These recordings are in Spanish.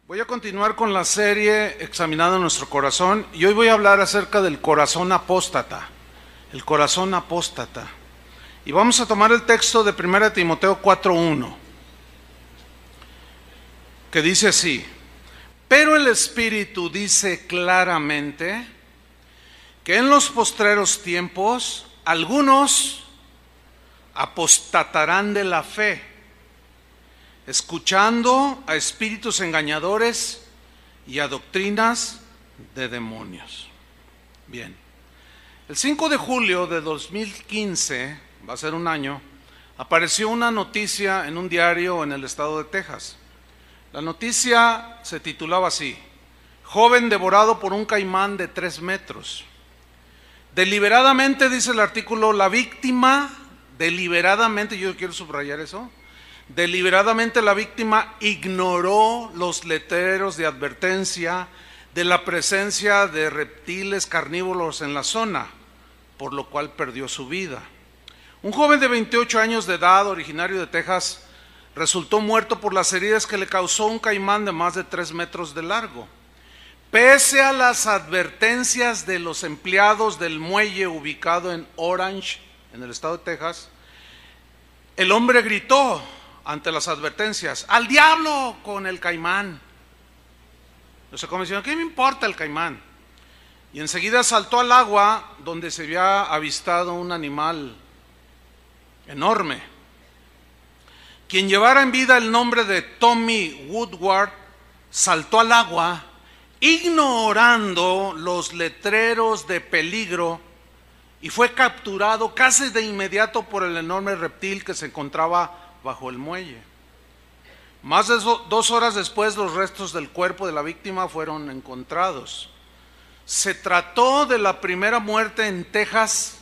Voy a continuar con la serie Examinando nuestro corazón y hoy voy a hablar acerca del corazón apóstata, el corazón apóstata. Y vamos a tomar el texto de 1 Timoteo 4:1, que dice así: pero el Espíritu dice claramente que en los postreros tiempos algunos apostatarán de la fe, escuchando a espíritus engañadores y a doctrinas de demonios. Bien, el 5 de julio de 2015, va a ser un año, apareció una noticia en un diario en el estado de Texas. La noticia se titulaba así: joven devorado por un caimán de 3 metros. Deliberadamente, dice el artículo, la víctima, deliberadamente, yo quiero subrayar eso, deliberadamente la víctima ignoró los letreros de advertencia de la presencia de reptiles carnívoros en la zona, por lo cual perdió su vida. Un joven de 28 años de edad, originario de Texas, resultó muerto por las heridas que le causó un caimán de más de 3 metros de largo. Pese a las advertencias de los empleados del muelle ubicado en Orange, en el estado de Texas, el hombre gritó ante las advertencias: ¡al diablo con el caimán! No se convenció, ¿qué me importa el caimán? Y enseguida saltó al agua donde se había avistado un animal enorme. Quien llevara en vida el nombre de Tommy Woodward saltó al agua ignorando los letreros de peligro y fue capturado casi de inmediato por el enorme reptil que se encontraba bajo el muelle. Más de 2 horas después, los restos del cuerpo de la víctima fueron encontrados. Se trató de la primera muerte en Texas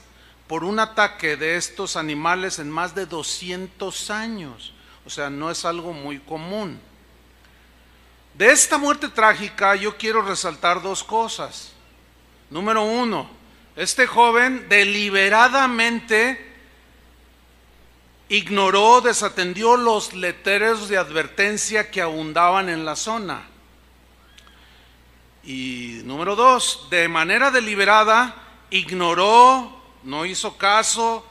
por un ataque de estos animales en más de 200 años. O sea, no es algo muy común. De esta muerte trágica yo quiero resaltar 2 cosas. Número 1, este joven deliberadamente ignoró, desatendió los letreros de advertencia que abundaban en la zona. Y número 2, de manera deliberada ignoró, no hizo caso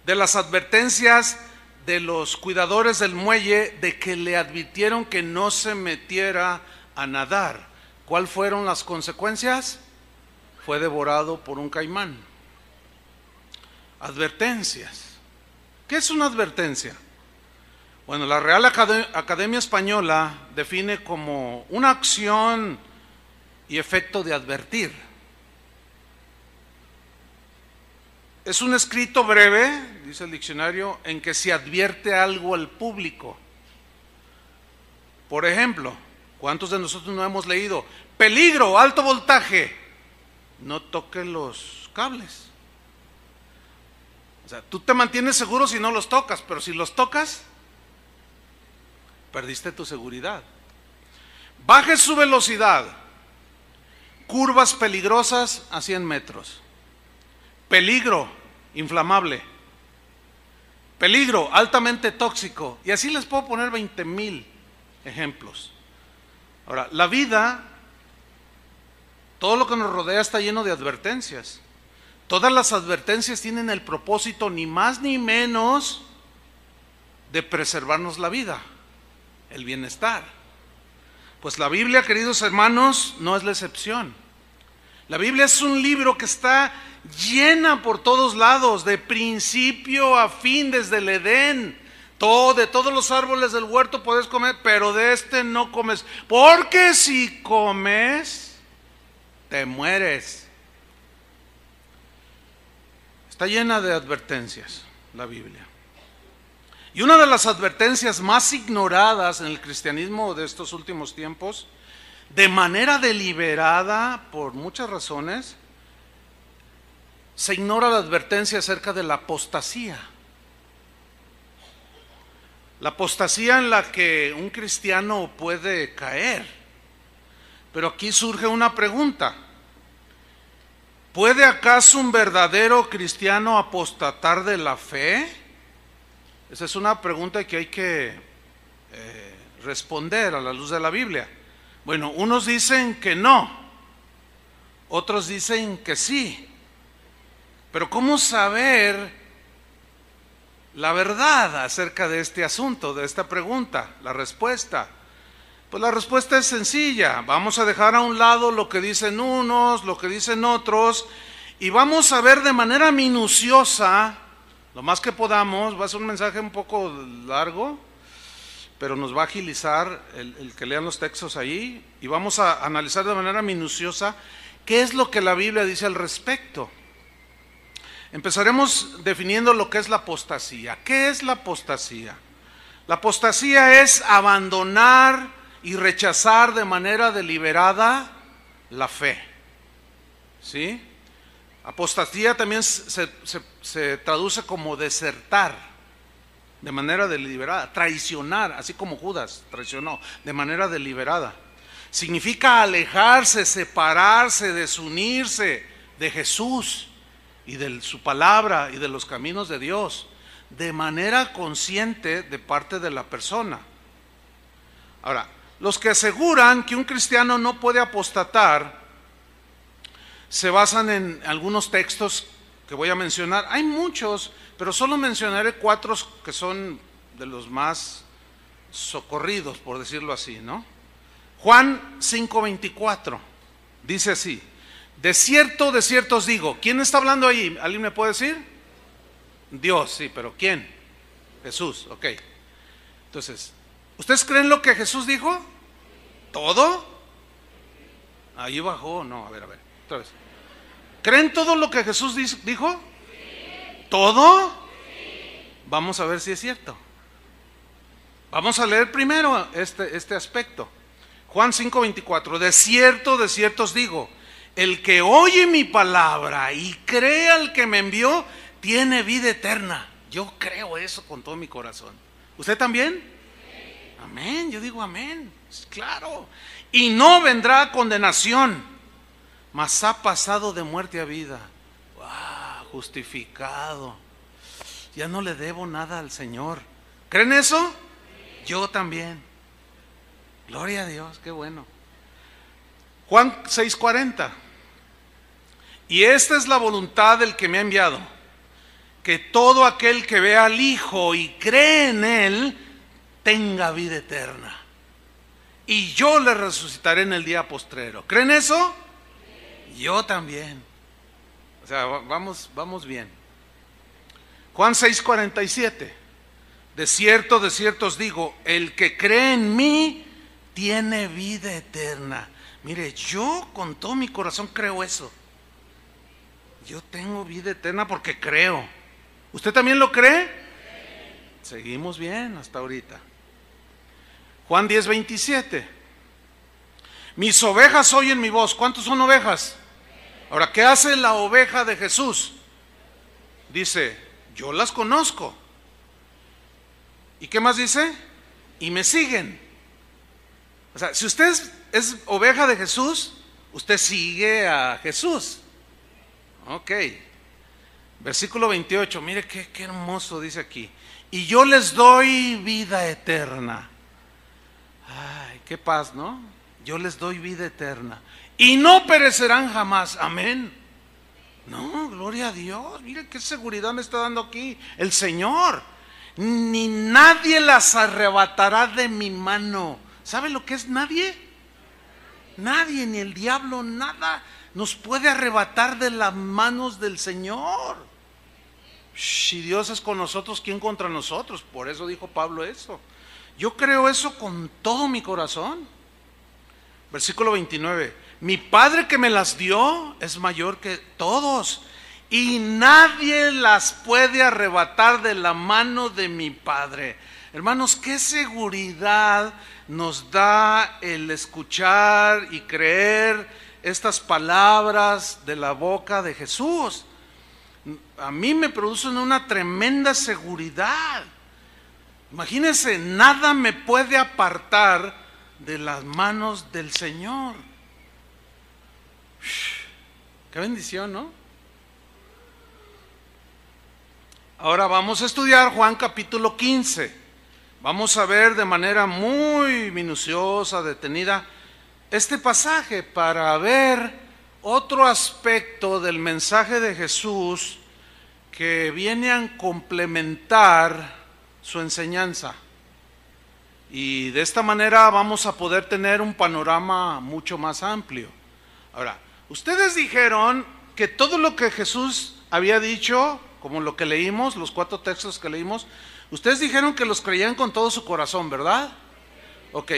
de las advertencias de los cuidadores del muelle de que le advirtieron que no se metiera a nadar. ¿Cuáles fueron las consecuencias? Fue devorado por un caimán. Advertencias. ¿Qué es una advertencia? Bueno, la Real Academia Española define como una acción y efecto de advertir. Es un escrito breve, dice el diccionario, en que se advierte algo al público. Por ejemplo, ¿cuántos de nosotros no hemos leído: peligro, alto voltaje, no toque los cables? O sea, tú te mantienes seguro si no los tocas, pero si los tocas, perdiste tu seguridad. Baje su velocidad, curvas peligrosas a 100 metros. Peligro, inflamable. Peligro, altamente tóxico. Y así les puedo poner 20,000 ejemplos. Ahora, la vida, todo lo que nos rodea está lleno de advertencias. Todas las advertencias tienen el propósito, ni más ni menos, de preservarnos la vida, el bienestar. Pues la Biblia, queridos hermanos, no es la excepción. La Biblia es un libro que está llena por todos lados, de principio a fin, desde el Edén. De todos los árboles del huerto puedes comer, pero de este no comes, porque si comes, te mueres. Está llena de advertencias la Biblia. Y una de las advertencias más ignoradas en el cristianismo de estos últimos tiempos, de manera deliberada por muchas razones, se ignora la advertencia acerca de la apostasía. La apostasía en la que un cristiano puede caer. Pero aquí surge una pregunta: ¿puede acaso un verdadero cristiano apostatar de la fe? Esa es una pregunta que hay que responder a la luz de la Biblia? Bueno, unos dicen que no, otros dicen que sí. Pero ¿cómo saber la verdad acerca de este asunto, de esta pregunta? La respuesta. Pues la respuesta es sencilla. Vamos a dejar a un lado lo que dicen unos, lo que dicen otros, y vamos a ver de manera minuciosa, lo más que podamos. Va a ser un mensaje un poco largo, pero nos va a agilizar el que lean los textos ahí, y vamos a analizar de manera minuciosa qué es lo que la Biblia dice al respecto. Empezaremos definiendo lo que es la apostasía. ¿Qué es la apostasía? La apostasía es abandonar y rechazar de manera deliberada la fe. ¿Sí? Apostasía también se traduce como desertar de manera deliberada, traicionar, así como Judas traicionó de manera deliberada. Significa alejarse, separarse, desunirse de Jesús y de su palabra y de los caminos de Dios de manera consciente de parte de la persona. Ahora, los que aseguran que un cristiano no puede apostatar se basan en algunos textos que voy a mencionar. Hay muchos, pero solo mencionaré 4 que son de los más socorridos, por decirlo así, ¿no? Juan 5:24 dice así: de cierto os digo. ¿Quién está hablando ahí? ¿Alguien me puede decir? Dios, sí, pero ¿quién? Jesús, ok. Entonces, ¿ustedes creen lo que Jesús dijo? ¿Todo? Ahí bajó, no, a ver, otra vez. ¿Creen todo lo que Jesús dijo? ¿Todo? Vamos a ver si es cierto. Vamos a leer primero este aspecto. Juan 5:24, de cierto os digo, el que oye mi palabra y cree al que me envió, tiene vida eterna. Yo creo eso con todo mi corazón. ¿Usted también? Amén, yo digo amén, claro. Y no vendrá a condenación, mas ha pasado de muerte a vida. ¡Wow! Justificado. Ya no le debo nada al Señor. ¿Creen eso? Yo también. Gloria a Dios, qué bueno. Juan 6:40. Y esta es la voluntad del que me ha enviado, que todo aquel que vea al Hijo y cree en Él, tenga vida eterna. Y yo le resucitaré en el día postrero. ¿Creen eso? Yo también. O sea, vamos bien. Juan 6:47. De cierto os digo, el que cree en mí tiene vida eterna. Mire, yo con todo mi corazón creo eso. Yo tengo vida eterna porque creo. ¿Usted también lo cree? Seguimos bien hasta ahorita. Juan 10:27. Mis ovejas oyen mi voz. ¿Cuántos son ovejas? Ahora, ¿qué hace la oveja de Jesús? Dice, yo las conozco. ¿Y qué más dice? Y me siguen. O sea, si usted es oveja de Jesús, usted sigue a Jesús. Ok. Versículo 28, mire qué hermoso dice aquí. Y yo les doy vida eterna. Ay, qué paz, ¿no? Yo les doy vida eterna. Y no perecerán jamás. Amén. No, gloria a Dios. Mire qué seguridad me está dando aquí el Señor. Ni nadie las arrebatará de mi mano. ¿Sabe lo que es nadie? Nadie, ni el diablo, nada nos puede arrebatar de las manos del Señor. Si Dios es con nosotros, ¿quién contra nosotros? Por eso dijo Pablo eso. Yo creo eso con todo mi corazón. Versículo 29. Mi Padre que me las dio es mayor que todos, y nadie las puede arrebatar de la mano de mi Padre. Hermanos, qué seguridad nos da el escuchar y creer estas palabras de la boca de Jesús. A mí me producen una tremenda seguridad. Imagínense, nada me puede apartar de las manos del Señor. Qué bendición, ¿no? Ahora vamos a estudiar Juan capítulo 15. Vamos a ver de manera muy minuciosa, detenida, este pasaje para ver otro aspecto del mensaje de Jesús que viene a complementar su enseñanza. Y de esta manera vamos a poder tener un panorama mucho más amplio. Ahora, ustedes dijeron que todo lo que Jesús había dicho, como lo que leímos, los 4 textos que leímos, ustedes dijeron que los creían con todo su corazón, ¿verdad? Ok,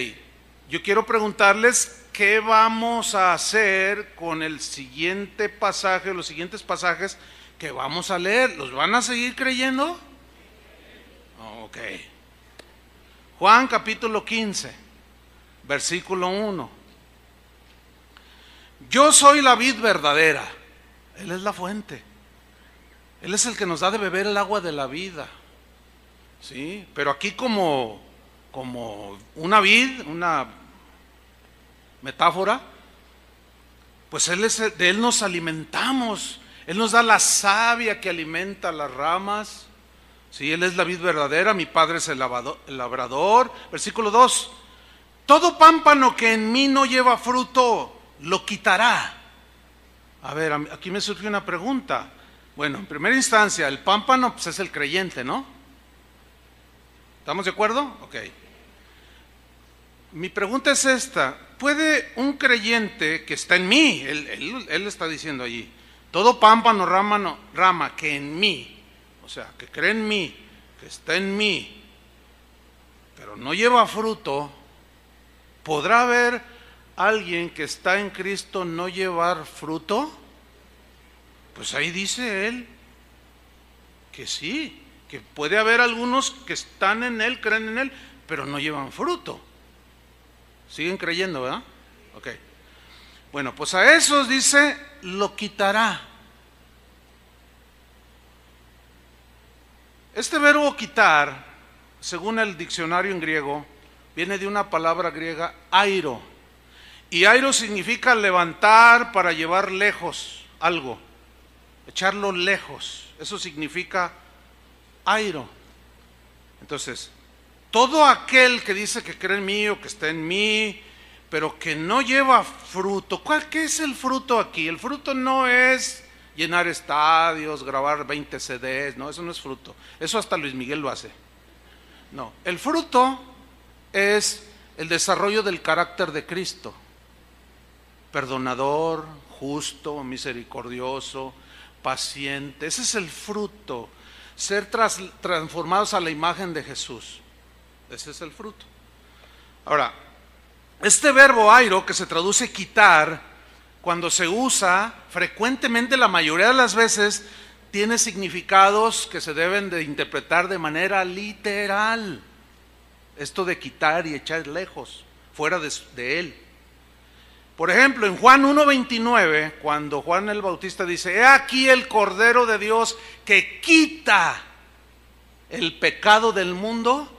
yo quiero preguntarles qué vamos a hacer con el siguiente pasaje, los siguientes pasajes que vamos a leer. ¿Los van a seguir creyendo? Ok. Juan capítulo 15, versículo 1. Yo soy la vid verdadera. Él es la fuente. Él es el que nos da de beber el agua de la vida. ¿Sí? Pero aquí como una vid, una metáfora, pues de Él nos alimentamos. Él nos da la savia que alimenta las ramas. Sí, Él es la vid verdadera, mi Padre es el labrador. Versículo 2. Todo pámpano que en mí no lleva fruto, lo quitará. A ver, aquí me surge una pregunta. Bueno, en primera instancia, el pámpano pues es el creyente, ¿no? ¿Estamos de acuerdo? Ok. Mi pregunta es esta. ¿Puede un creyente que está en mí, él está diciendo allí, todo pámpano, rama que en mí, o sea, que cree en mí, que está en mí, pero no lleva fruto, ¿podrá haber alguien que está en Cristo no llevar fruto? Pues ahí dice él que sí, que puede haber algunos que están en Él, creen en Él, pero no llevan fruto. Siguen creyendo, ¿verdad? Ok. Bueno, pues a esos dice, lo quitará. Este verbo quitar, según el diccionario en griego, viene de una palabra griega, airo. Y airo significa levantar para llevar lejos algo, echarlo lejos. Eso significa airo. Entonces, todo aquel que dice que cree en mí o que está en mí, pero que no lleva fruto. ¿Qué es el fruto aquí? El fruto no es llenar estadios, grabar 20 CDs, no, eso no es fruto. Eso hasta Luis Miguel lo hace. No, el fruto es el desarrollo del carácter de Cristo. Perdonador, justo, misericordioso, paciente. Ese es el fruto. Ser transformados a la imagen de Jesús. Ese es el fruto. Ahora, este verbo airo, que se traduce quitar, cuando se usa frecuentemente, la mayoría de las veces, tiene significados que se deben de interpretar de manera literal. Esto de quitar y echar lejos, fuera de Él. Por ejemplo, en Juan 1:29, cuando Juan el Bautista dice, he aquí el Cordero de Dios que quita el pecado del mundo.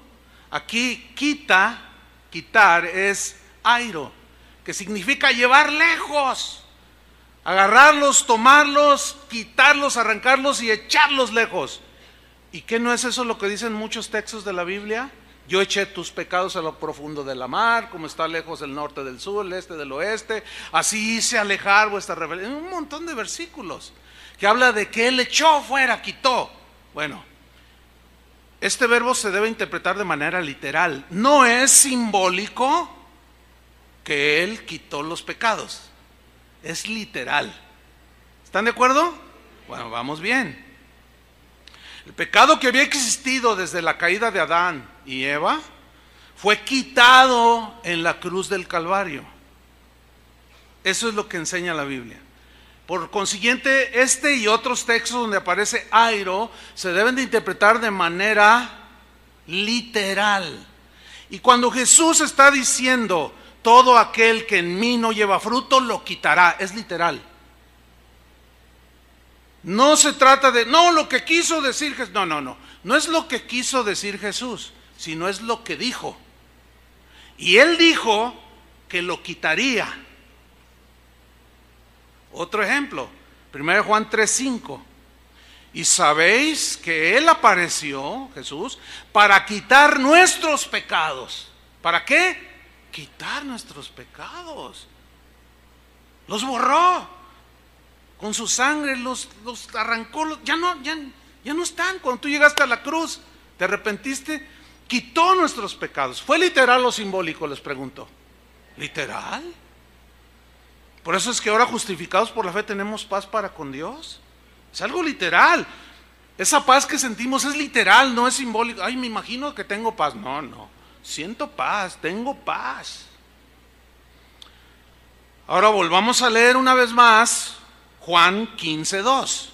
Aquí quitar es airo, que significa llevar lejos, agarrarlos, tomarlos, quitarlos, arrancarlos y echarlos lejos. ¿Y qué no es eso lo que dicen muchos textos de la Biblia? Yo eché tus pecados a lo profundo de la mar, como está lejos el norte del sur, el este del oeste, así hice alejar vuestra rebelión. Un montón de versículos que habla de que Él echó fuera, quitó. Bueno, este verbo se debe interpretar de manera literal. No es simbólico que Él quitó los pecados, es literal. ¿Están de acuerdo? Bueno, vamos bien. El pecado que había existido desde la caída de Adán y Eva fue quitado en la cruz del Calvario. Eso es lo que enseña la Biblia. Por consiguiente, este y otros textos donde aparece airo se deben de interpretar de manera literal. Y cuando Jesús está diciendo, todo aquel que en mí no lleva fruto, lo quitará, es literal. No se trata de, no, lo que quiso decir Jesús, no es lo que quiso decir Jesús, sino es lo que dijo. Y Él dijo que lo quitaría. Otro ejemplo, 1 Juan 3:5. Y sabéis que Él apareció, Jesús, para quitar nuestros pecados. ¿Para qué? Quitar nuestros pecados. Los borró. Con su sangre los arrancó. Ya no están. Cuando tú llegaste a la cruz, te arrepentiste, quitó nuestros pecados. ¿Fue literal o simbólico? Les pregunto. ¿Literal? Por eso es que ahora, justificados por la fe, tenemos paz para con Dios. Es algo literal. Esa paz que sentimos es literal, no es simbólico. Ay, me imagino que tengo paz. No. Siento paz, tengo paz. Ahora volvamos a leer una vez más Juan 15:2.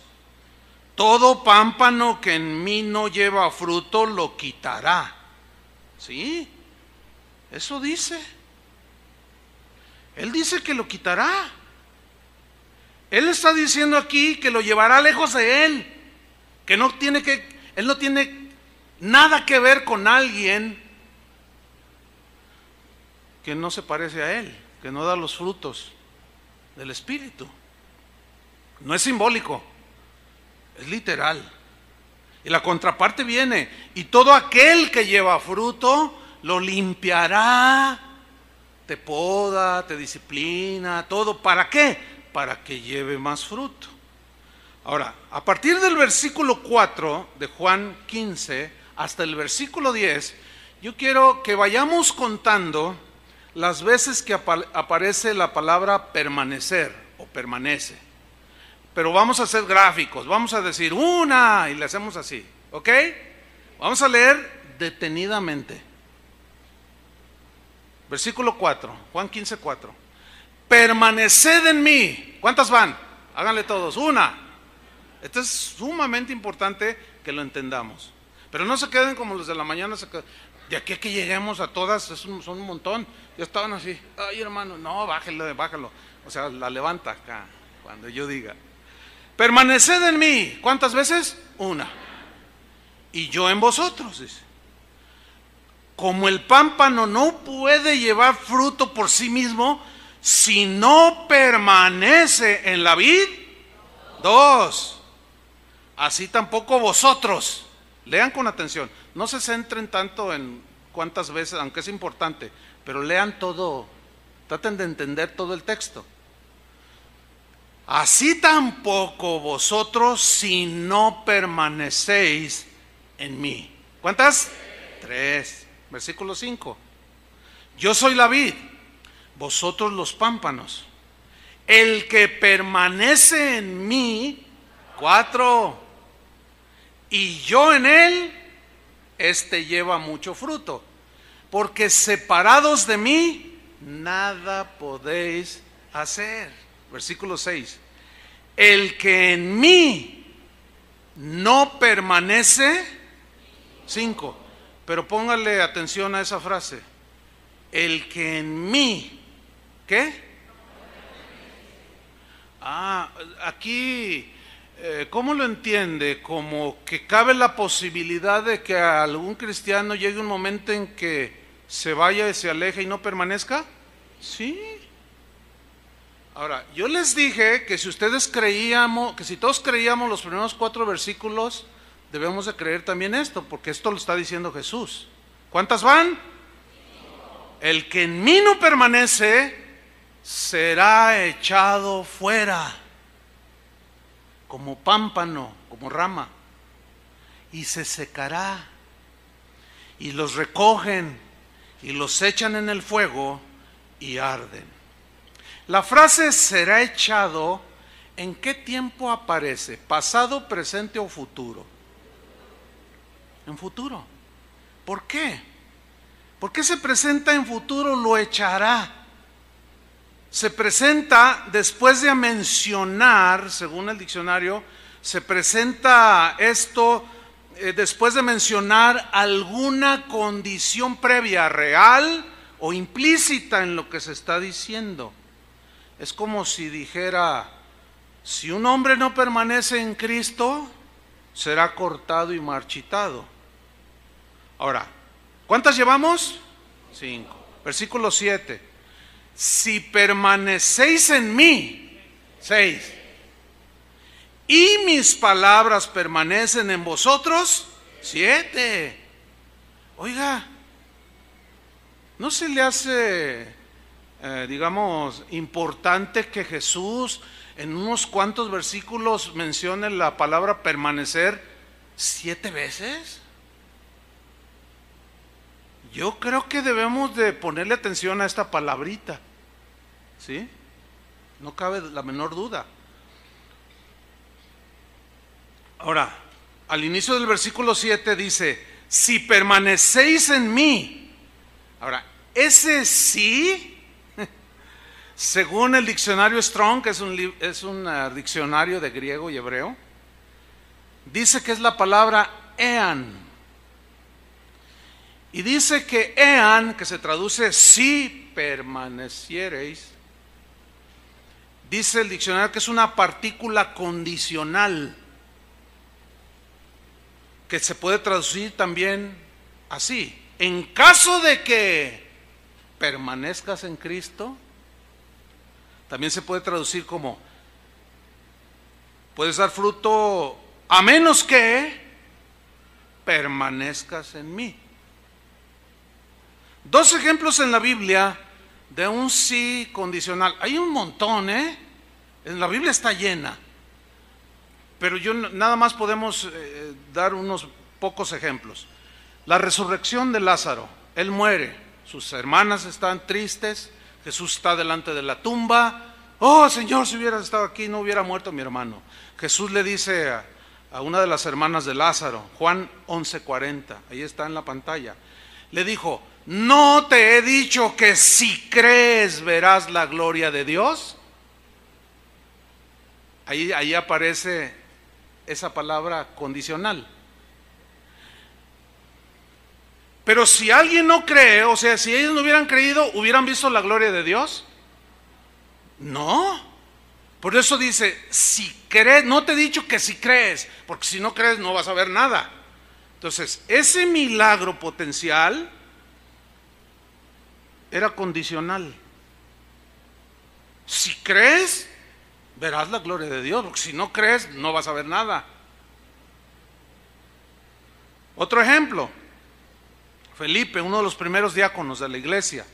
Todo pámpano que en mí no lleva fruto lo quitará. ¿Sí? Eso dice. Él dice que lo quitará. Él está diciendo aquí que lo llevará lejos de Él. Que Él no tiene nada que ver con alguien que no se parece a Él, que no da los frutos del Espíritu. No es simbólico, es literal. Y la contraparte viene: y todo aquel que lleva fruto lo limpiará, te poda, te disciplina, todo. ¿Para qué? Para que lleve más fruto. Ahora, a partir del versículo 4 de Juan 15 hasta el versículo 10, yo quiero que vayamos contando las veces que aparece la palabra permanecer o permanece. Pero vamos a hacer gráficos, vamos a decir una y le hacemos así, ¿ok? Vamos a leer detenidamente. Versículo 4, Juan 15:4. Permaneced en mí. ¿Cuántas van? Háganle todos. Una. Esto es sumamente importante que lo entendamos. Pero no se queden como los de la mañana. De aquí a que lleguemos a todas, son un montón. Ya estaban así. Ay, hermano, no, bájalo. O sea, la levanta acá cuando yo diga. Permaneced en mí. ¿Cuántas veces? Una. Y yo en vosotros, dice. Como el pámpano no puede llevar fruto por sí mismo si no permanece en la vid. 2. Así tampoco vosotros. Lean con atención. No se centren tanto en cuántas veces, aunque es importante, pero lean todo. Traten de entender todo el texto. Así tampoco vosotros si no permanecéis en mí. ¿Cuántas? 3. Versículo 5. Yo soy la vid, vosotros los pámpanos. El que permanece en mí, 4, y yo en él, este lleva mucho fruto. Porque separados de mí, nada podéis hacer. Versículo 6. El que en mí no permanece, 5. Pero póngale atención a esa frase. El que en mí, ¿qué? Aquí, ¿cómo lo entiende? Como que cabe la posibilidad de que a algún cristiano llegue un momento en que se vaya y se aleje y no permanezca. Sí. Ahora, yo les dije que si ustedes creíamos, que si todos creíamos los primeros 4 versículos, debemos de creer también esto, porque esto lo está diciendo Jesús. ¿Cuántas van? 5. El que en mí no permanece será echado fuera, como pámpano, como rama, y se secará. Y los recogen y los echan en el fuego y arden. La frase será echado, ¿en qué tiempo aparece? ¿Pasado, presente o futuro? En futuro. ¿Por qué? ¿Por qué se presenta en futuro? Lo echará. Se presenta después de mencionar, según el diccionario, se presenta esto después de mencionar alguna condición previa, real o implícita en lo que se está diciendo. Es como si dijera: si un hombre no permanece en Cristo, será cortado y marchitado. Ahora, ¿cuántas llevamos? 5. Versículo 7. Si permanecéis en mí, 6. y mis palabras permanecen en vosotros. 7. Oiga, ¿no se le hace, digamos, importante que Jesús en unos cuantos versículos mencione la palabra permanecer 7 veces? Yo creo que debemos de ponerle atención a esta palabrita, ¿sí? No cabe la menor duda. Ahora, al inicio del versículo 7 dice, si permanecéis en mí. Ahora, ese sí, según el diccionario Strong, que es un diccionario de griego y hebreo, dice que es la palabra ean. Y dice que ean, que se traduce si permaneciereis, dice el diccionario que es una partícula condicional, que se puede traducir también así: en caso de que permanezcas en Cristo. También se puede traducir como: puedes dar fruto a menos que permanezcas en mí. 2 ejemplos en la Biblia de un sí condicional. Hay un montón, en la Biblia está llena, pero nada más podemos dar unos pocos ejemplos. La resurrección de Lázaro. Él muere, sus hermanas están tristes, Jesús está delante de la tumba. Oh Señor, si hubieras estado aquí no hubiera muerto mi hermano. Jesús le dice a una de las hermanas de Lázaro, Juan 11:40, ahí está en la pantalla, le dijo: ¿no te he dicho que si crees verás la gloria de Dios? Ahí aparece esa palabra condicional. Pero si alguien no cree, o sea, si ellos no hubieran creído, ¿hubieran visto la gloria de Dios? No. Por eso dice, si crees, no te he dicho que si crees, porque si no crees no vas a ver nada. Entonces, ese milagro potencial era condicional. Si crees, verás la gloria de Dios, porque si no crees, no vas a ver nada. Otro ejemplo, Felipe, uno de los primeros diáconos de la iglesia,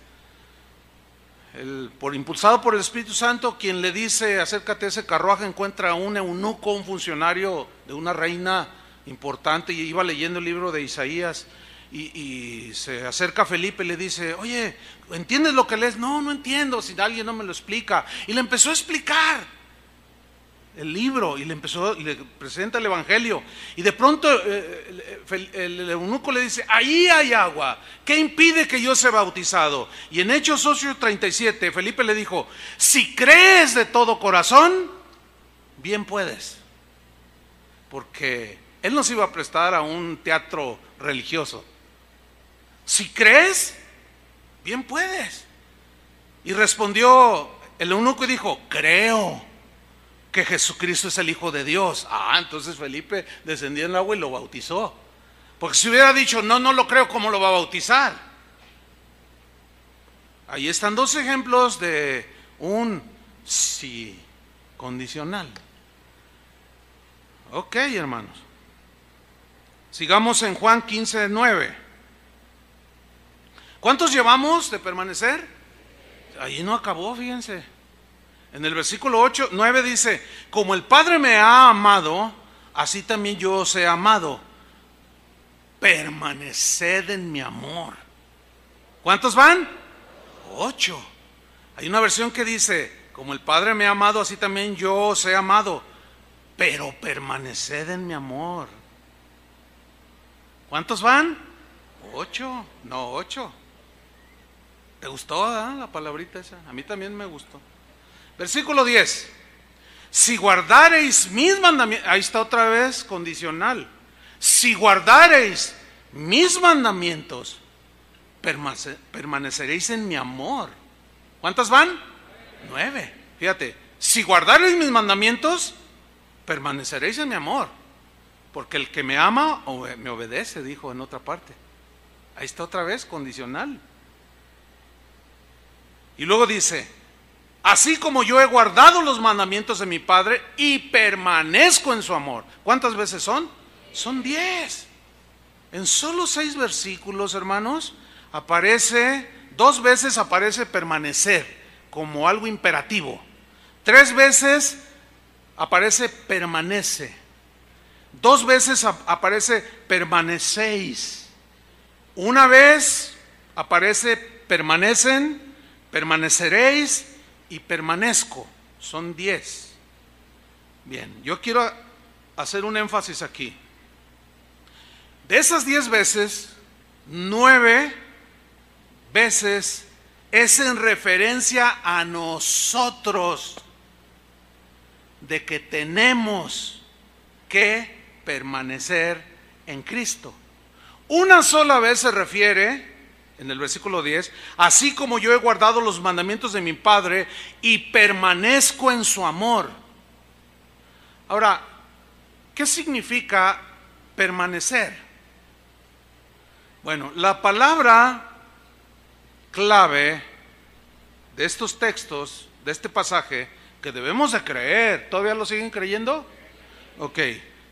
impulsado por el Espíritu Santo, quien le dice: acércate a ese carruaje, encuentra a un eunuco, un funcionario de una reina importante, y iba leyendo el libro de Isaías, y se acerca a Felipe y le dice: oye, ¿entiendes lo que lees? No, no entiendo, si alguien no me lo explica. Y le empezó a explicar el libro y le presenta el evangelio, y de pronto el eunuco le dice: ahí hay agua, ¿qué impide que yo sea bautizado? Y en Hechos 8:37 Felipe le dijo: si crees de todo corazón, bien puedes. Porque él no se iba a prestar a un teatro religioso. Si crees, bien puedes. Y respondió el eunuco y dijo: creo que Jesucristo es el Hijo de Dios. Entonces Felipe descendió en el agua y lo bautizó. Porque si hubiera dicho: no, no lo creo, ¿cómo lo va a bautizar? Ahí están 2 ejemplos de un sí condicional. Ok, hermanos. Sigamos en Juan 15:9. ¿Cuántos llevamos de permanecer? Ahí no acabó, fíjense. En el versículo 9 dice: como el Padre me ha amado, así también yo os he amado. Permaneced en mi amor. ¿Cuántos van? 8. Hay una versión que dice: como el Padre me ha amado, así también yo os he amado. Pero permaneced en mi amor. ¿Cuántos van? 8. No, 8. ¿Te gustó la palabrita esa? A mí también me gustó. Versículo 10: si guardareis mis mandamientos. Ahí está otra vez condicional. Si guardareis mis mandamientos, permaneceréis en mi amor. ¿Cuántas van? 9. Fíjate, si guardareis mis mandamientos, permaneceréis en mi amor. Porque el que me ama me obedece, dijo en otra parte. Ahí está otra vez condicional. Y luego dice: así como yo he guardado los mandamientos de mi Padre y permanezco en su amor. ¿Cuántas veces son? Son 10. En solo 6 versículos, hermanos, aparece, 2 veces aparece permanecer como algo imperativo. 3 veces aparece permanece. 2 veces aparece permanecéis. Una vez aparece permanecen, permaneceréis y permanezco. Son 10. Bien, yo quiero hacer un énfasis aquí. De esas 10 veces, 9 veces es en referencia a nosotros, de que tenemos que permanecer en Cristo. Una sola vez se refiere, en el versículo 10, así como yo he guardado los mandamientos de mi Padre y permanezco en su amor. Ahora, ¿qué significa permanecer? Bueno, la palabra clave de estos textos, de este pasaje, que debemos de creer, ¿todavía lo siguen creyendo? Ok,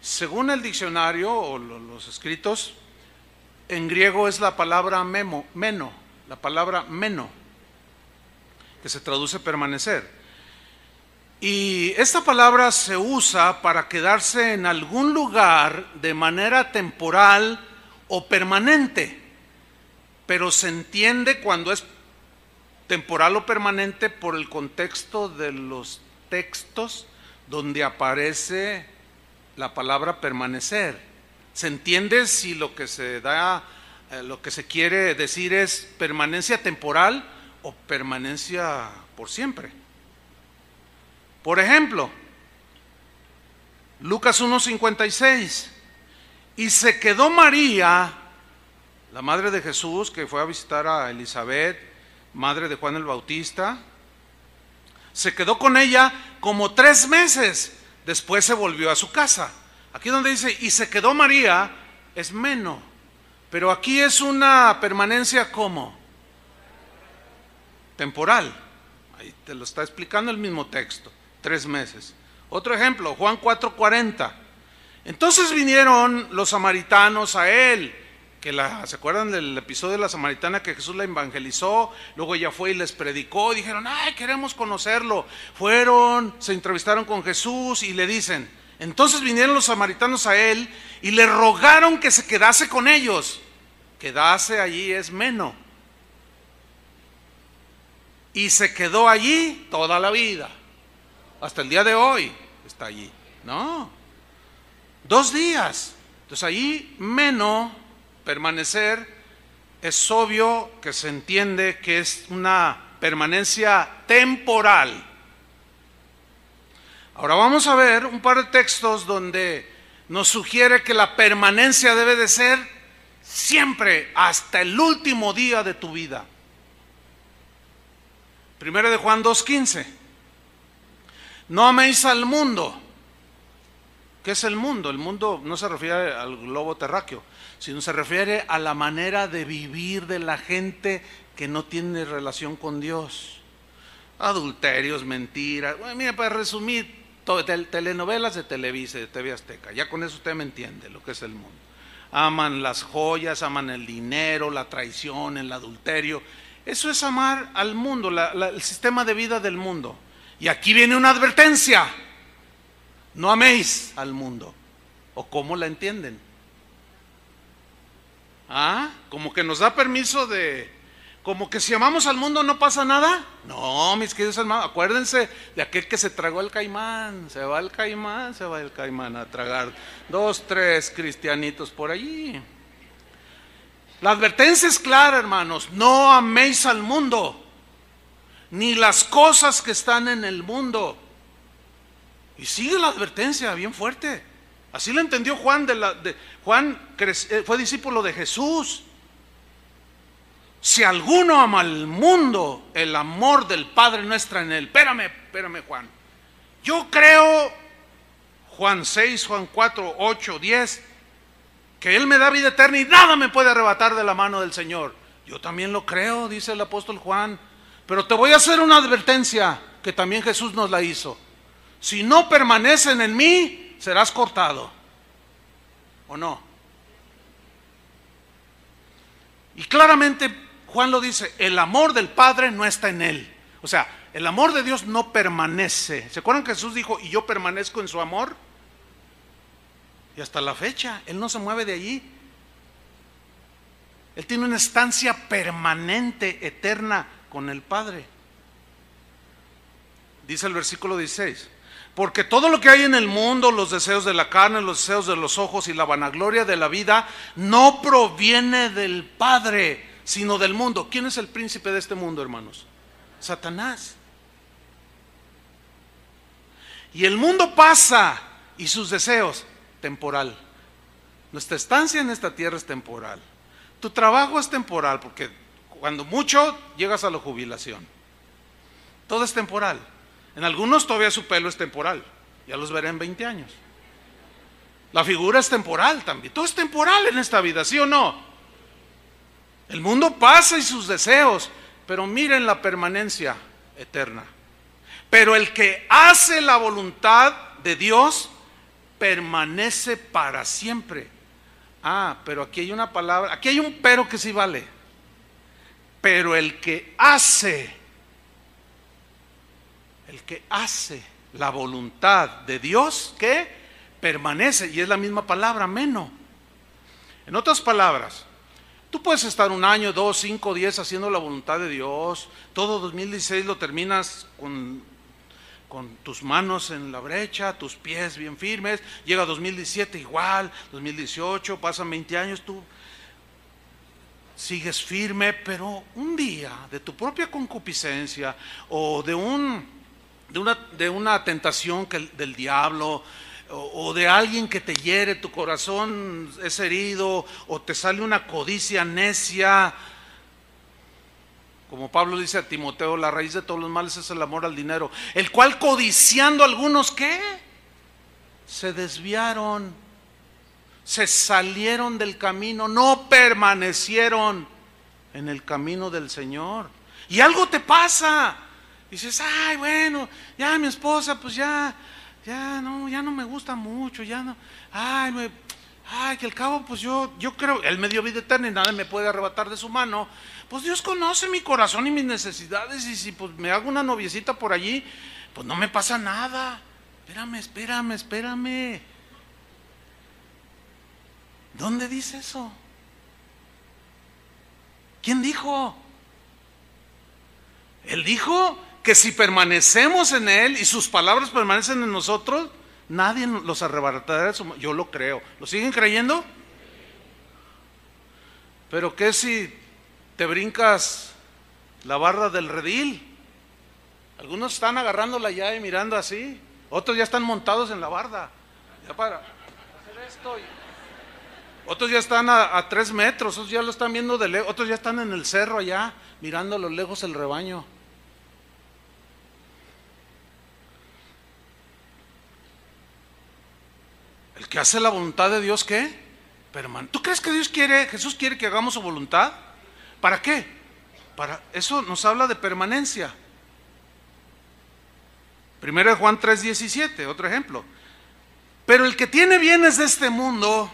según el diccionario o los escritos, en griego es la palabra meno, la palabra meno, que se traduce permanecer. Y esta palabra se usa para quedarse en algún lugar de manera temporal o permanente, pero se entiende cuando es temporal o permanente por el contexto de los textos donde aparece la palabra permanecer. Se entiende si lo que se da, lo que se quiere decir es permanencia temporal o permanencia por siempre. Por ejemplo, Lucas 1:56, y se quedó María, la madre de Jesús, que fue a visitar a Elizabeth, madre de Juan el Bautista, se quedó con ella como 3 meses, después se volvió a su casa. Aquí donde dice, y se quedó María, es meno, pero aquí es una permanencia como temporal. Ahí te lo está explicando el mismo texto, 3 meses. Otro ejemplo, Juan 4:40. Entonces vinieron los samaritanos a él, ¿se acuerdan del episodio de la samaritana que Jesús la evangelizó? Luego ella fue y les predicó y dijeron, ay, queremos conocerlo. Fueron, se entrevistaron con Jesús y le dicen, entonces vinieron los samaritanos a él y le rogaron que se quedase con ellos. Quedarse allí es meno. Y se quedó allí toda la vida. Hasta el día de hoy está allí. No, 2 días. Entonces allí meno, permanecer, es obvio que se entiende que es una permanencia temporal. Ahora vamos a ver un par de textos donde nos sugiere que la permanencia debe de ser siempre, hasta el último día de tu vida. Primero de Juan 2:15. No améis al mundo. ¿Qué es el mundo? El mundo no se refiere al globo terráqueo, sino se refiere a la manera de vivir de la gente que no tiene relación con Dios. Adulterios, mentiras. Bueno, mira, para resumir, telenovelas de Televisa, de TV Azteca. Ya con eso usted me entiende lo que es el mundo. Aman las joyas, aman el dinero, la traición, el adulterio. Eso es amar al mundo, el sistema de vida del mundo. Y aquí viene una advertencia. No améis al mundo. ¿O cómo la entienden? Como que nos da permiso como que si amamos al mundo no pasa nada. No, mis queridos hermanos, acuérdense de aquel que se tragó el caimán. Se va el caimán a tragar 2, 3 cristianitos por allí. La advertencia es clara, hermanos. No améis al mundo, ni las cosas que están en el mundo. Y sigue la advertencia bien fuerte. Así lo entendió Juan. Juan fue discípulo de Jesús. Si alguno ama al mundo, el amor del Padre no está en él. Espérame, Juan. Yo creo, Juan 6, Juan 4, 8, 10, que Él me da vida eterna y nada me puede arrebatar de la mano del Señor. Yo también lo creo, dice el apóstol Juan. Pero te voy a hacer una advertencia. que también Jesús nos la hizo. Si no permanecen en mí, serás cortado. ¿O no? Y claramente Juan lo dice, el amor del Padre no está en él. O sea, el amor de Dios no permanece. ¿Se acuerdan que Jesús dijo, y yo permanezco en su amor? Y hasta la fecha, Él no se mueve de allí. Él tiene una estancia permanente, eterna con el Padre. Dice el versículo 16, porque todo lo que hay en el mundo, los deseos de la carne, los deseos de los ojos y la vanagloria de la vida, no proviene del Padre, sino del mundo. ¿Quién es el príncipe de este mundo, hermanos? Satanás. Y el mundo pasa y sus deseos, temporal. Nuestra estancia en esta tierra es temporal. Tu trabajo es temporal, porque cuando mucho llegas a la jubilación. Todo es temporal. En algunos todavía su pelo es temporal. Ya los veré en 20 años. La figura es temporal también. Todo es temporal en esta vida, ¿sí o no? El mundo pasa y sus deseos, pero miren la permanencia eterna. Pero el que hace la voluntad de Dios permanece para siempre. Ah, pero aquí hay una palabra, aquí hay un pero que sí vale. Pero el que hace la voluntad de Dios, ¿qué? Permanece, y es la misma palabra, meno. En otras palabras, tú puedes estar 1 año, 2, 5, 10 haciendo la voluntad de Dios. Todo 2016 lo terminas con tus manos en la brecha, tus pies bien firmes. Llega 2017 igual, 2018, pasan 20 años, tú sigues firme, pero un día de tu propia concupiscencia o de una tentación del diablo, o de alguien que te hiere, tu corazón es herido, o te sale una codicia necia. Como Pablo dice a Timoteo, la raíz de todos los males es el amor al dinero, el cual codiciando algunos, ¿qué? Se desviaron, se salieron del camino, no permanecieron en el camino del Señor. Y algo te pasa, dices, ay, bueno, ya mi esposa, pues ya no me gusta mucho, ya no, que al cabo, pues yo creo, Él me dio vida eterna y nada me puede arrebatar de su mano. Pues Dios conoce mi corazón y mis necesidades, y si pues me hago una noviecita por allí, pues no me pasa nada. Espérame. ¿Dónde dice eso? ¿Quién dijo? Él dijo que si permanecemos en Él y sus palabras permanecen en nosotros, nadie los arrebatará de su mano. Yo lo creo. ¿Lo siguen creyendo? Pero ¿qué si te brincas la barra del redil? Algunos están agarrándola ya y mirando así, otros ya están montados en la barda, ya para hacer esto. Otros ya están a 3 metros, otros ya lo están viendo de lejos, otros ya están en el cerro allá, mirando a lo lejos el rebaño. El que hace la voluntad de Dios, ¿qué? ¿Tú crees que Jesús quiere que hagamos su voluntad? ¿Para qué? Para eso nos habla de permanencia. 1 Juan 3:17, otro ejemplo. Pero el que tiene bienes de este mundo,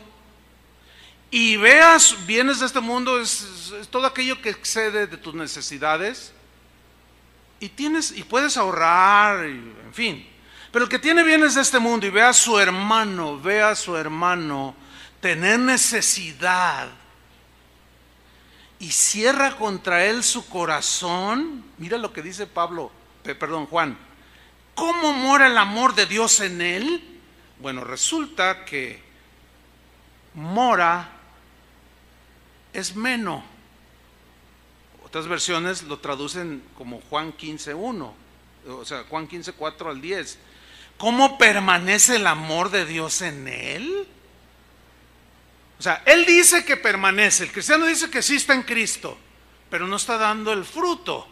y veas bienes de este mundo, es todo aquello que excede de tus necesidades, y puedes ahorrar, en fin. Pero el que tiene bienes de este mundo y ve a su hermano tener necesidad y cierra contra él su corazón, mira lo que dice Juan, ¿cómo mora el amor de Dios en él? Bueno, resulta que mora es meno. Otras versiones lo traducen como Juan 15:1, o sea, Juan 15:4 al 10. ¿Cómo permanece el amor de Dios en él? O sea, él dice que permanece, el cristiano dice que sí está en Cristo, pero no está dando el fruto.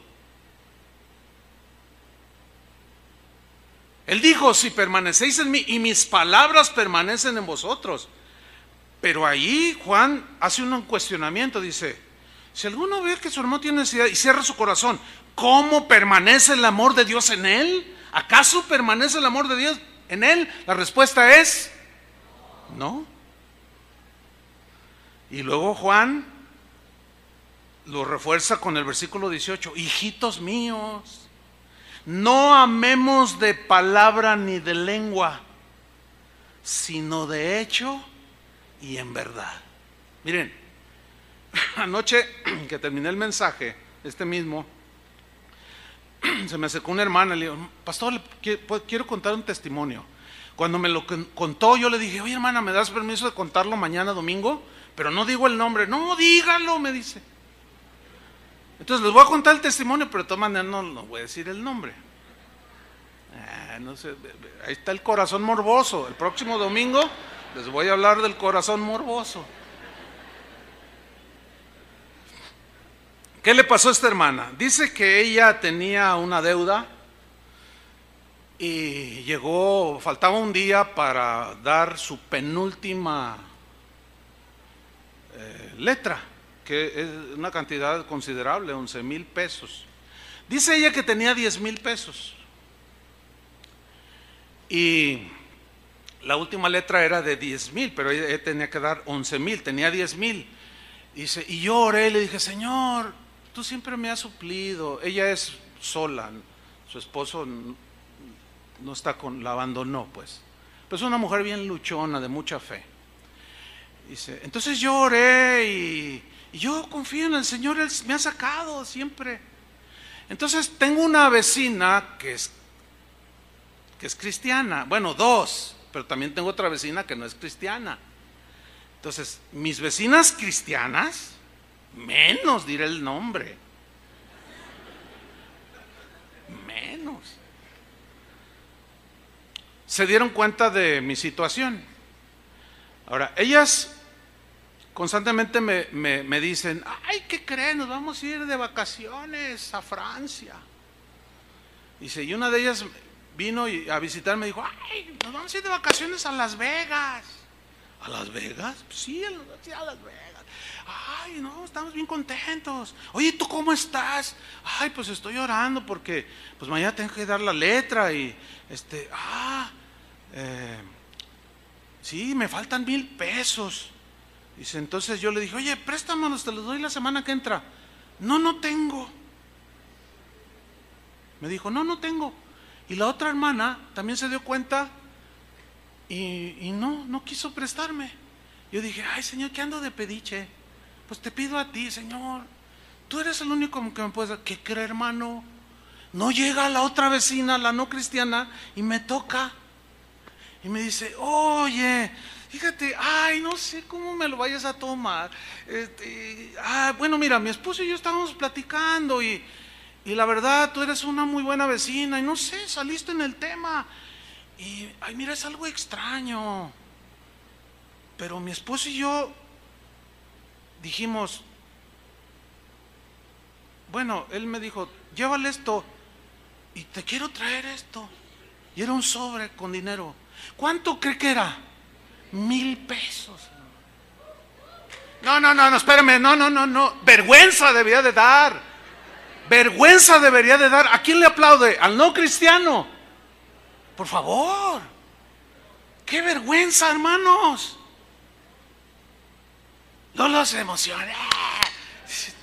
Él dijo, si permanecéis en mí y mis palabras permanecen en vosotros. Pero ahí Juan hace un cuestionamiento, dice, Si alguno ve que su hermano tiene necesidad y cierra su corazón, ¿cómo permanece el amor de Dios en él? ¿Acaso permanece el amor de Dios en él? La respuesta es no. Y luego Juan lo refuerza con el versículo 18: hijitos míos, no amemos de palabra ni de lengua, sino de hecho y en verdad. Miren, anoche que terminé el mensaje, este mismo, se me acercó una hermana y le digo: pastor, quiero contar un testimonio. Cuando me lo contó, yo le dije: oye, hermana, ¿me das permiso de contarlo mañana domingo? Pero no digo el nombre. No, dígalo, me dice. Entonces les voy a contar el testimonio, pero de todas maneras no voy a decir el nombre. No sé, ahí está el corazón morboso. El próximo domingo les voy a hablar del corazón morboso. ¿Qué le pasó a esta hermana? Dice que ella tenía una deuda y faltaba un día para dar su penúltima letra, que es una cantidad considerable, 11,000 pesos. Dice ella que tenía 10,000 pesos y la última letra era de 10,000, pero ella tenía que dar 11,000, tenía 10,000. Dice, y yo oré y le dije: Señor, tú siempre me has suplido. Ella es sola, su esposo no está la abandonó, pues. Pero es una mujer bien luchona, de mucha fe. Dice, entonces yo oré y yo confío en el Señor, Él me ha sacado siempre. Entonces tengo una vecina que es cristiana, bueno, dos, pero también tengo otra vecina que no es cristiana. Entonces, mis vecinas cristianas, menos diré el nombre, menos, se dieron cuenta de mi situación. Ahora, ellas constantemente me dicen: ay, ¿qué creen? Nos vamos a ir de vacaciones a Francia. Dice, y una de ellas vino a visitarme y dijo: ay, nos vamos a ir de vacaciones a Las Vegas. ¿A Las Vegas? Sí, a Las Vegas. Ay, no, estamos bien contentos. Oye, ¿tú cómo estás? Ay, pues estoy orando porque pues mañana tengo que dar la letra y sí, me faltan 1,000 pesos. Dice, entonces yo le dije: oye, préstamelos, te los doy la semana que entra. No tengo. Me dijo, no tengo. Y la otra hermana también se dio cuenta y no quiso prestarme. Yo dije: ay, Señor, ¿qué ando de pediche? Pues te pido a ti, Señor, tú eres el único que me puedes dar. ¿Qué cree, hermano? No llega la otra vecina, la no cristiana, y me toca y me dice: oye, fíjate, ay, no sé cómo me lo vayas a tomar. Bueno, mira, mi esposo y yo estábamos platicando y la verdad, tú eres una muy buena vecina y no sé, saliste en el tema y, ay, mira, es algo extraño, pero mi esposo y yo dijimos, bueno, él me dijo: llévale esto y te quiero traer esto. Y era un sobre con dinero. ¿Cuánto cree que era? 1,000 pesos. No, espérame, no. Vergüenza debería de dar. Vergüenza debería de dar. ¿A quién le aplaude? Al no cristiano. Por favor. ¡Qué vergüenza, hermanos! No los emocioné.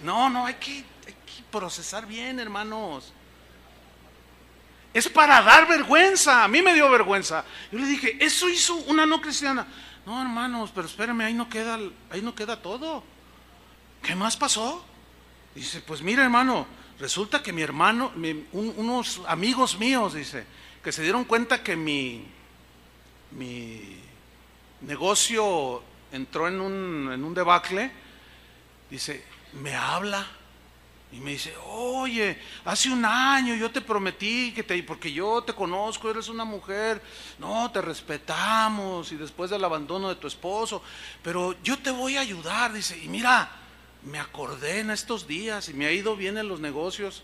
No, hay que procesar bien, hermanos. Es para dar vergüenza. A mí me dio vergüenza. Yo le dije: eso hizo una no cristiana. No, hermanos, pero espérame, ahí no queda todo. ¿Qué más pasó? Dice: pues mira, hermano, resulta que mi hermano, unos amigos míos, dice, que se dieron cuenta que mi negocio entró en un debacle. Dice, me habla y me dice: oye, hace un año yo te prometí porque yo te conozco, eres una mujer, no, te respetamos, y después del abandono de tu esposo, pero yo te voy a ayudar. Dice, y mira, me acordé en estos días y me ha ido bien en los negocios.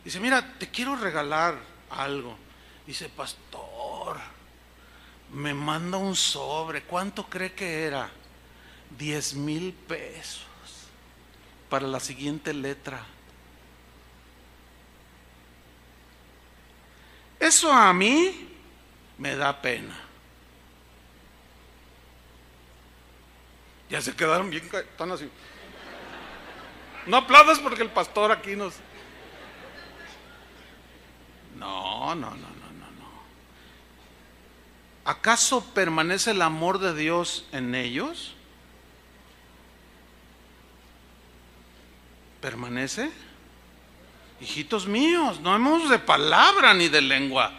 Dice, mira, te quiero regalar algo. Dice, pastor, me manda un sobre. ¿Cuánto cree que era? 10,000 pesos. para la siguiente letra. Eso a mí me da pena. Ya se quedaron bien, están así. No aplaudas porque el pastor aquí nos... No. ¿Acaso permanece el amor de Dios en ellos? ¿Permanece? Hijitos míos, no hemos de palabra ni de lengua,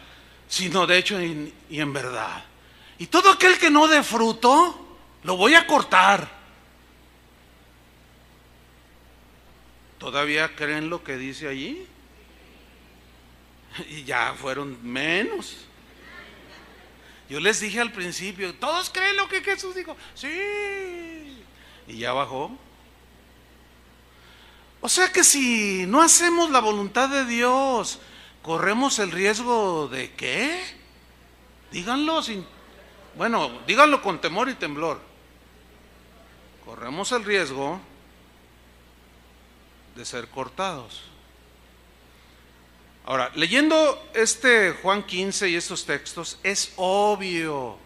sino de hecho y en verdad. Y todo aquel que no dé fruto, lo voy a cortar. ¿Todavía creen lo que dice allí? Y ya fueron menos. Yo les dije al principio, ¿todos creen lo que Jesús dijo? Sí. Y ya bajó. O sea que si no hacemos la voluntad de Dios, corremos el riesgo de ¿qué? Díganlo díganlo con temor y temblor. Corremos el riesgo de ser cortados. Ahora, leyendo Juan 15 y estos textos, es obvio,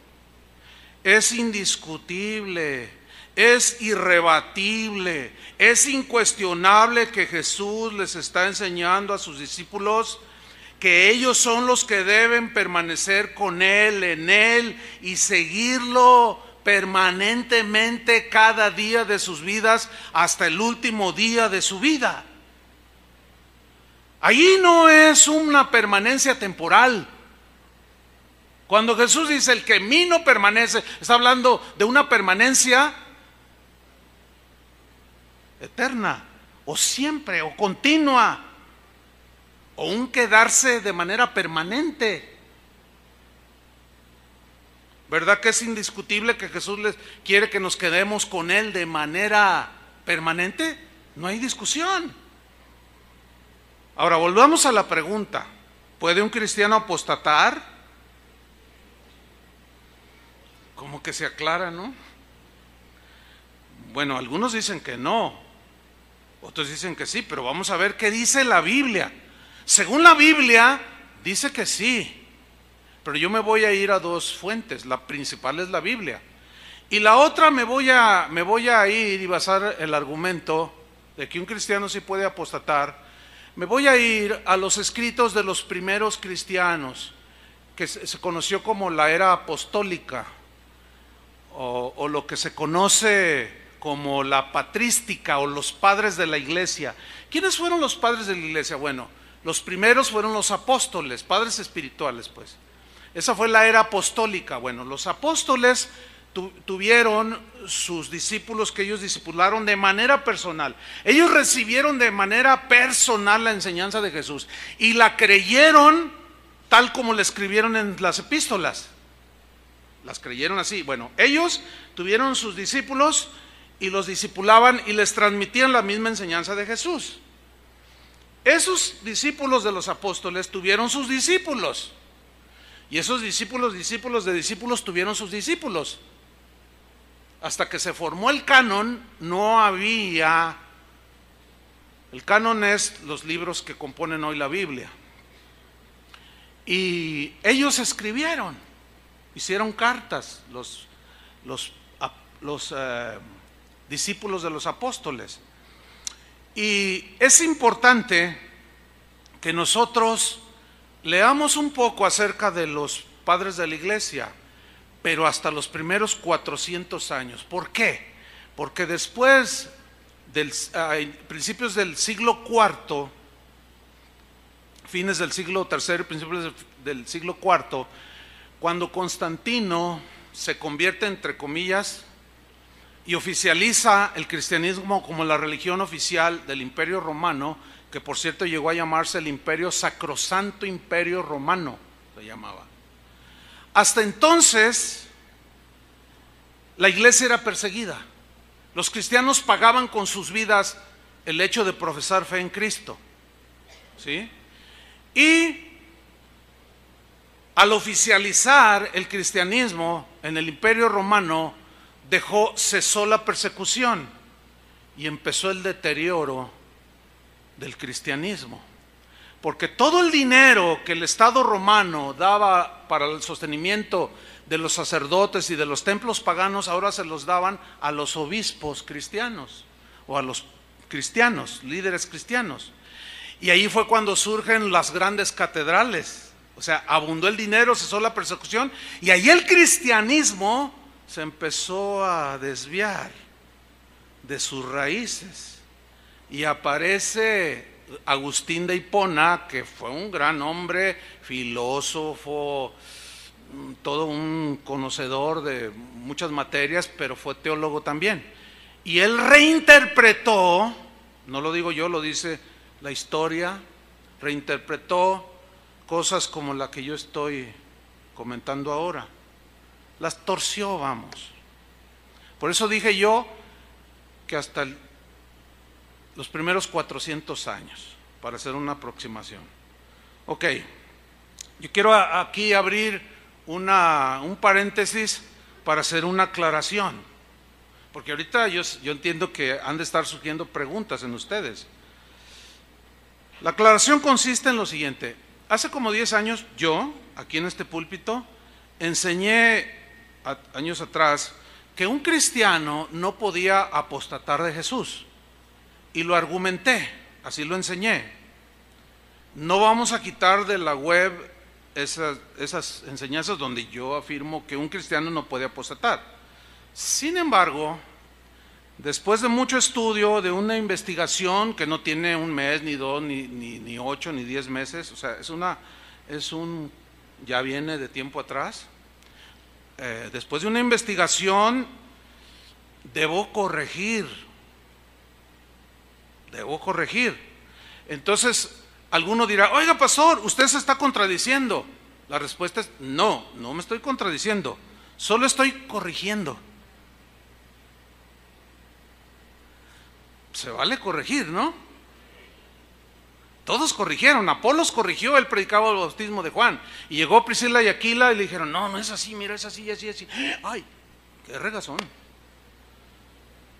es indiscutible, es irrebatible, es incuestionable que Jesús les está enseñando a sus discípulos que ellos son los que deben permanecer con Él, en Él, y seguirlo permanentemente cada día de sus vidas hasta el último día de su vida. Allí no es una permanencia temporal. Cuando Jesús dice el que en mí no permanece, está hablando de una permanencia eterna, o siempre, o continua, o un quedarse de manera permanente. ¿Verdad que es indiscutible que Jesús les quiere que nos quedemos con Él de manera permanente? No hay discusión. Ahora, volvamos a la pregunta. ¿Puede un cristiano apostatar? Como que se aclara, ¿no? Bueno, algunos dicen que no, otros dicen que sí, pero vamos a ver qué dice la Biblia. Según la Biblia, dice que sí, pero yo me voy a ir a dos fuentes. La principal es la Biblia, y la otra me voy a ir y basar el argumento de que un cristiano sí puede apostatar. Me voy a ir a los escritos de los primeros cristianos, que se conoció como la era apostólica, o lo que se conoce como la patrística, o los padres de la iglesia. ¿Quiénes fueron los padres de la iglesia? Bueno, los primeros fueron los apóstoles, padres espirituales, pues. Esa fue la era apostólica. Bueno, los apóstoles tuvieron sus discípulos que ellos discipularon de manera personal. Ellos recibieron de manera personal la enseñanza de Jesús y la creyeron tal como la escribieron en las epístolas. Las creyeron así. Bueno, ellos tuvieron sus discípulos y los discipulaban y les transmitían la misma enseñanza de Jesús. Esos discípulos de los apóstoles tuvieron sus discípulos, y esos discípulos de discípulos tuvieron sus discípulos. Hasta que se formó el canon, no había... El canon es los libros que componen hoy la Biblia. Y ellos escribieron, hicieron cartas, los discípulos de los apóstoles. Y es importante que nosotros leamos un poco acerca de los padres de la iglesia, pero hasta los primeros 400 años. ¿Por qué? Porque después, principios del siglo IV, fines del siglo III, principios del siglo IV, cuando Constantino se convierte, entre comillas, y oficializa el cristianismo como la religión oficial del Imperio Romano, que por cierto llegó a llamarse el Imperio Sacrosanto Imperio Romano, se llamaba. Hasta entonces, la iglesia era perseguida. Los cristianos pagaban con sus vidas el hecho de profesar fe en Cristo, ¿sí? Y al oficializar el cristianismo en el Imperio Romano, cesó la persecución. y empezó el deterioro del cristianismo. Porque todo el dinero que el Estado romano daba para el sostenimiento de los sacerdotes y de los templos paganos, ahora se los daban a los obispos cristianos o a los cristianos, líderes cristianos. Y ahí fue cuando surgen las grandes catedrales. O sea, abundó el dinero, cesó la persecución y ahí el cristianismo se empezó a desviar de sus raíces. Y aparece Agustín de Hipona, que fue un gran hombre, filósofo, todo un conocedor de muchas materias, pero fue teólogo también. Y él reinterpretó, no lo digo yo, lo dice la historia, reinterpretó cosas como la que yo estoy comentando ahora. Las torció, vamos. Por eso dije yo que hasta los primeros 400 años, para hacer una aproximación. Ok, yo quiero aquí abrir un paréntesis para hacer una aclaración, porque ahorita yo entiendo que han de estar surgiendo preguntas en ustedes. La aclaración consiste en lo siguiente. Hace como 10 años yo, aquí en este púlpito, enseñé años atrás que un cristiano no podía apostatar de Jesús. Y lo argumenté, así lo enseñé. No vamos a quitar de la web esas enseñanzas donde yo afirmo que un cristiano no puede apostatar. Sin embargo, después de mucho estudio, de una investigación que no tiene un mes, ni 2, ni 8, ni 10 meses, o sea, ya viene de tiempo atrás. Después de una investigación, debo corregir. Entonces, alguno dirá, oiga pastor, usted se está contradiciendo. La respuesta es, no me estoy contradiciendo, solo estoy corrigiendo. Se vale corregir, ¿no? Todos corrigieron. Apolos corrigió, él predicaba el bautismo de Juan. Y llegó Priscila y Aquila y le dijeron, no es así, mira, es así, así, así. Ay, qué regazón.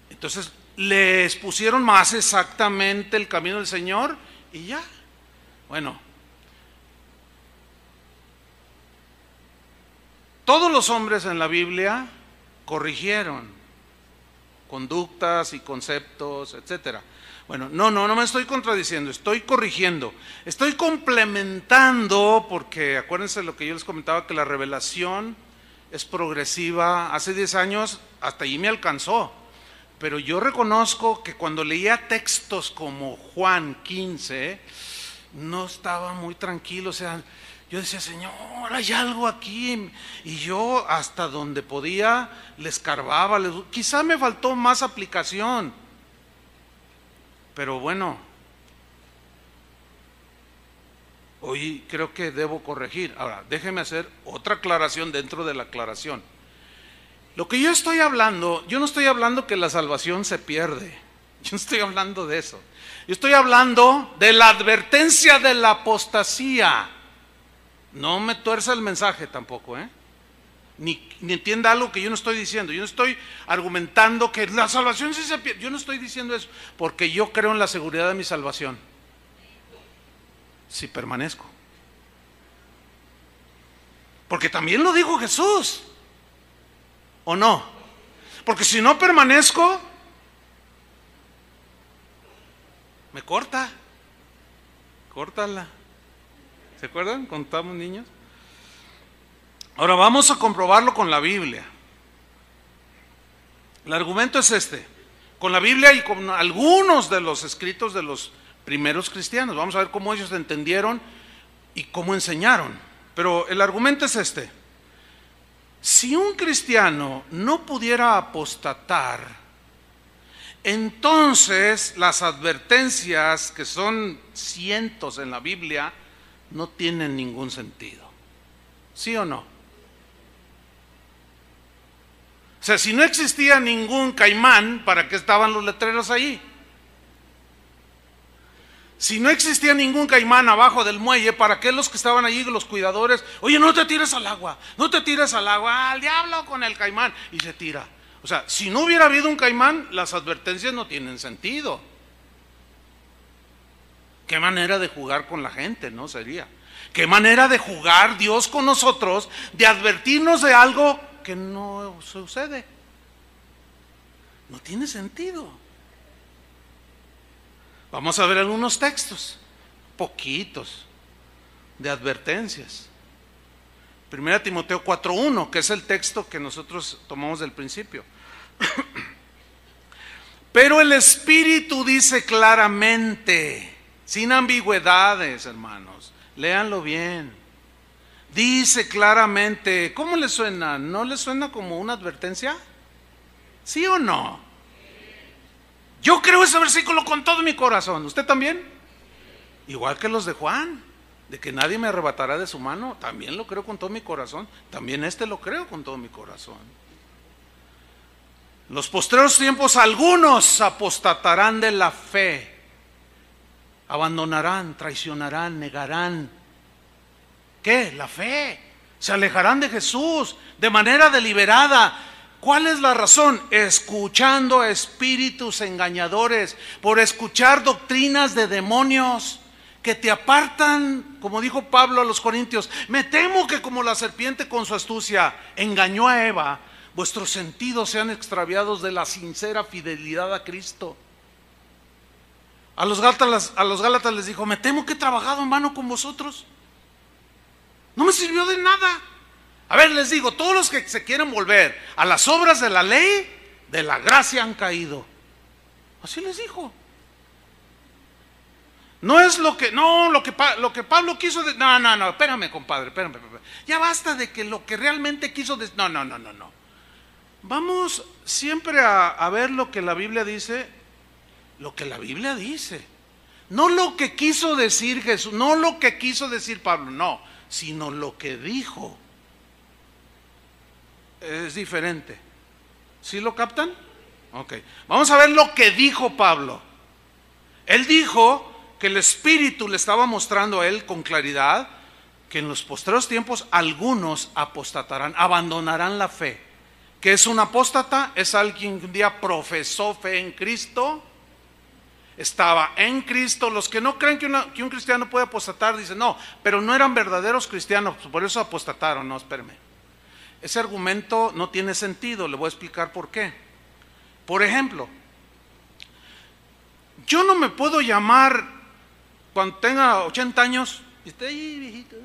Entonces les pusieron más exactamente el camino del Señor y ya. Bueno, todos los hombres en la Biblia corrigieron conductas y conceptos, etcétera. Bueno, no me estoy contradiciendo, estoy corrigiendo, estoy complementando, porque acuérdense lo que yo les comentaba, que la revelación es progresiva. Hace 10 años hasta allí me alcanzó, pero yo reconozco que cuando leía textos como Juan 15, no estaba muy tranquilo. O sea, yo decía, Señor, hay algo aquí, y yo hasta donde podía le escarbaba, quizá me faltó más aplicación, pero bueno, hoy creo que debo corregir. Ahora, déjeme hacer otra aclaración dentro de la aclaración. Lo que yo estoy hablando, yo no estoy hablando que la salvación se pierde, yo no estoy hablando de eso, yo estoy hablando de la advertencia de la apostasía. No me tuerza el mensaje tampoco, ni entienda algo que yo no estoy diciendo. Yo no estoy argumentando que la salvación sí se pierde. Yo no estoy diciendo eso, porque yo creo en la seguridad de mi salvación, si permanezco. Porque también lo dijo Jesús, ¿o no? Porque si no permanezco, me córtala. ¿Se acuerdan cuando estábamos niños? Ahora vamos a comprobarlo con la Biblia. El argumento es este, con la Biblia y con algunos de los escritos de los primeros cristianos. Vamos a ver cómo ellos entendieron y cómo enseñaron. Pero el argumento es este: si un cristiano no pudiera apostatar, entonces las advertencias, que son cientos en la Biblia, no tienen ningún sentido. ¿Sí o no? O sea, si no existía ningún caimán, ¿para qué estaban los letreros ahí? Si no existía ningún caimán abajo del muelle, ¿para qué los que estaban allí, los cuidadores? Oye, no te tires al agua, al diablo con el caimán, y se tira. O sea, si no hubiera habido un Caimán, las advertencias no tienen sentido. Qué manera de jugar con la gente, ¿no? Sería. Qué manera de jugar Dios con nosotros, de advertirnos de algo que no sucede. No tiene sentido. Vamos a ver algunos textos, poquitos, de advertencias. 1 Timoteo 4:1, que es el texto que nosotros tomamos del principio. Pero el Espíritu dice claramente, sin ambigüedades, hermanos, léanlo bien. Dice claramente, ¿cómo le suena? ¿No le suena como una advertencia? ¿Sí o no? Yo creo ese versículo con todo mi corazón. ¿Usted también? Igual que los de Juan, de que nadie me arrebatará de su mano. También lo creo con todo mi corazón. También lo creo con todo mi corazón. En los postreros tiempos algunos apostatarán de la fe, abandonarán, traicionarán, negarán. ¿Qué? La fe. Se alejarán de Jesús de manera deliberada. ¿Cuál es la razón? Escuchando a espíritus engañadores, por escuchar doctrinas de demonios que te apartan, como dijo Pablo a los Corintios. Me temo que como la serpiente con su astucia engañó a Eva, vuestros sentidos sean extraviados de la sincera fidelidad a Cristo. A los Gálatas les dijo, me temo que he trabajado en vano con vosotros. No me sirvió de nada. A ver, les digo, todos los que se quieren volver a las obras de la ley, de la gracia han caído. Así les dijo. No es lo que Pablo quiso decir. No, espérame, compadre, espérame. Ya basta de que lo que realmente quiso decir. No. Vamos siempre a ver lo que la Biblia dice. Lo que la Biblia dice. No lo que quiso decir Jesús, no lo que quiso decir Pablo, no, sino lo que dijo. Es diferente. ¿Sí lo captan? Ok. Vamos a ver lo que dijo Pablo. Él dijo que el Espíritu le estaba mostrando a él con claridad que en los postreros tiempos algunos apostatarán, abandonarán la fe. ¿Qué es un apóstata? Es alguien que un día profesó fe en Cristo, estaba en Cristo. Los que no creen que un cristiano puede apostatar dicen no, pero no eran verdaderos cristianos, por eso apostataron. No, espérame. Ese argumento no tiene sentido, le voy a explicar por qué. Por ejemplo, yo no me puedo llamar cuando tenga 80 años y esté ahí viejito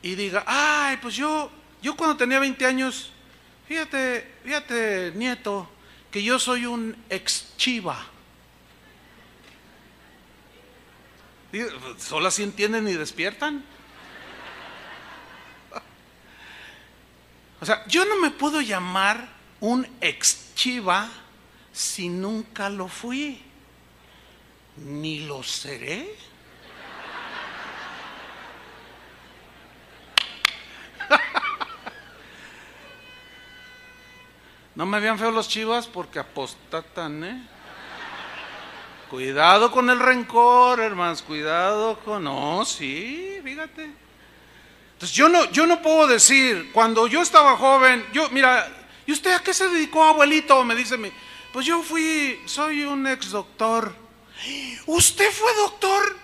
y diga, ay, pues yo cuando tenía 20 años, fíjate, nieto, que yo soy un ex Chiva. ¿Solo así entienden y despiertan? O sea, yo no me puedo llamar un ex Chiva si nunca lo fui, ni lo seré. No me vean feo los Chivas porque apostatan, ¿eh? Cuidado con el rencor, hermanos, cuidado con... No, sí, fíjate. Entonces yo no puedo decir, cuando yo estaba joven, mira, ¿y usted a qué se dedicó, abuelito? Me dice, pues yo soy un ex doctor. ¿Usted fue doctor?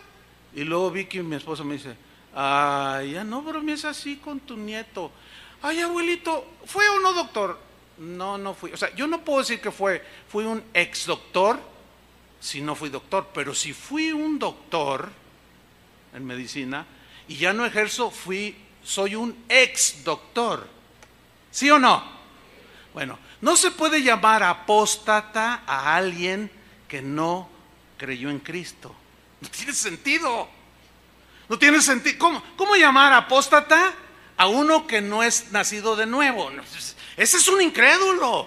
Y luego Vicky, mi esposa, me dice, ay, ya no bromees así con tu nieto. Ay, abuelito, ¿fue o no doctor? No fui. O sea, yo no puedo decir que fui un ex doctor si no fui doctor, pero si fui un doctor en medicina y ya no ejerzo, soy un ex doctor. ¿Sí o no? Bueno, no se puede llamar apóstata a alguien que no creyó en Cristo. No tiene sentido. No tiene sentido. ¿Cómo llamar apóstata a uno que no es nacido de nuevo? Ese es un incrédulo.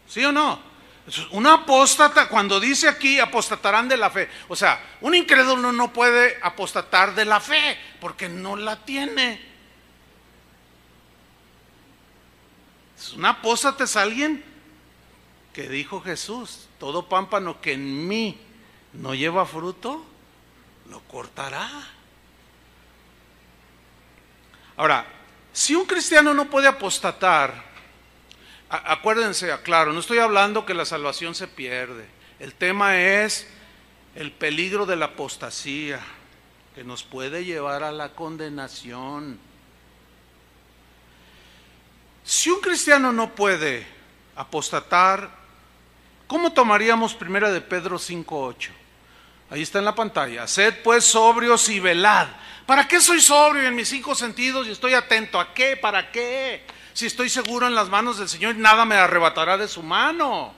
¿Sí o no? Un apóstata, cuando dice aquí apostatarán de la fe, o sea, un incrédulo no puede apostatar de la fe porque no la tiene. Un apóstata es alguien que dijo Jesús, todo pámpano que en mí no lleva fruto, lo cortará. Ahora, Si un cristiano no puede apostatar, acuérdense, aclaro, no estoy hablando que la salvación se pierde. El tema es el peligro de la apostasía, que nos puede llevar a la condenación. Si un cristiano no puede apostatar, ¿cómo tomaríamos 1 de Pedro 5:8? Ahí está en la pantalla. Sed pues sobrios y velad. ¿Para qué soy sobrio en mis 5 sentidos y estoy atento? ¿A qué? ¿Para qué? Si estoy seguro en las manos del Señor, nada me arrebatará de su mano.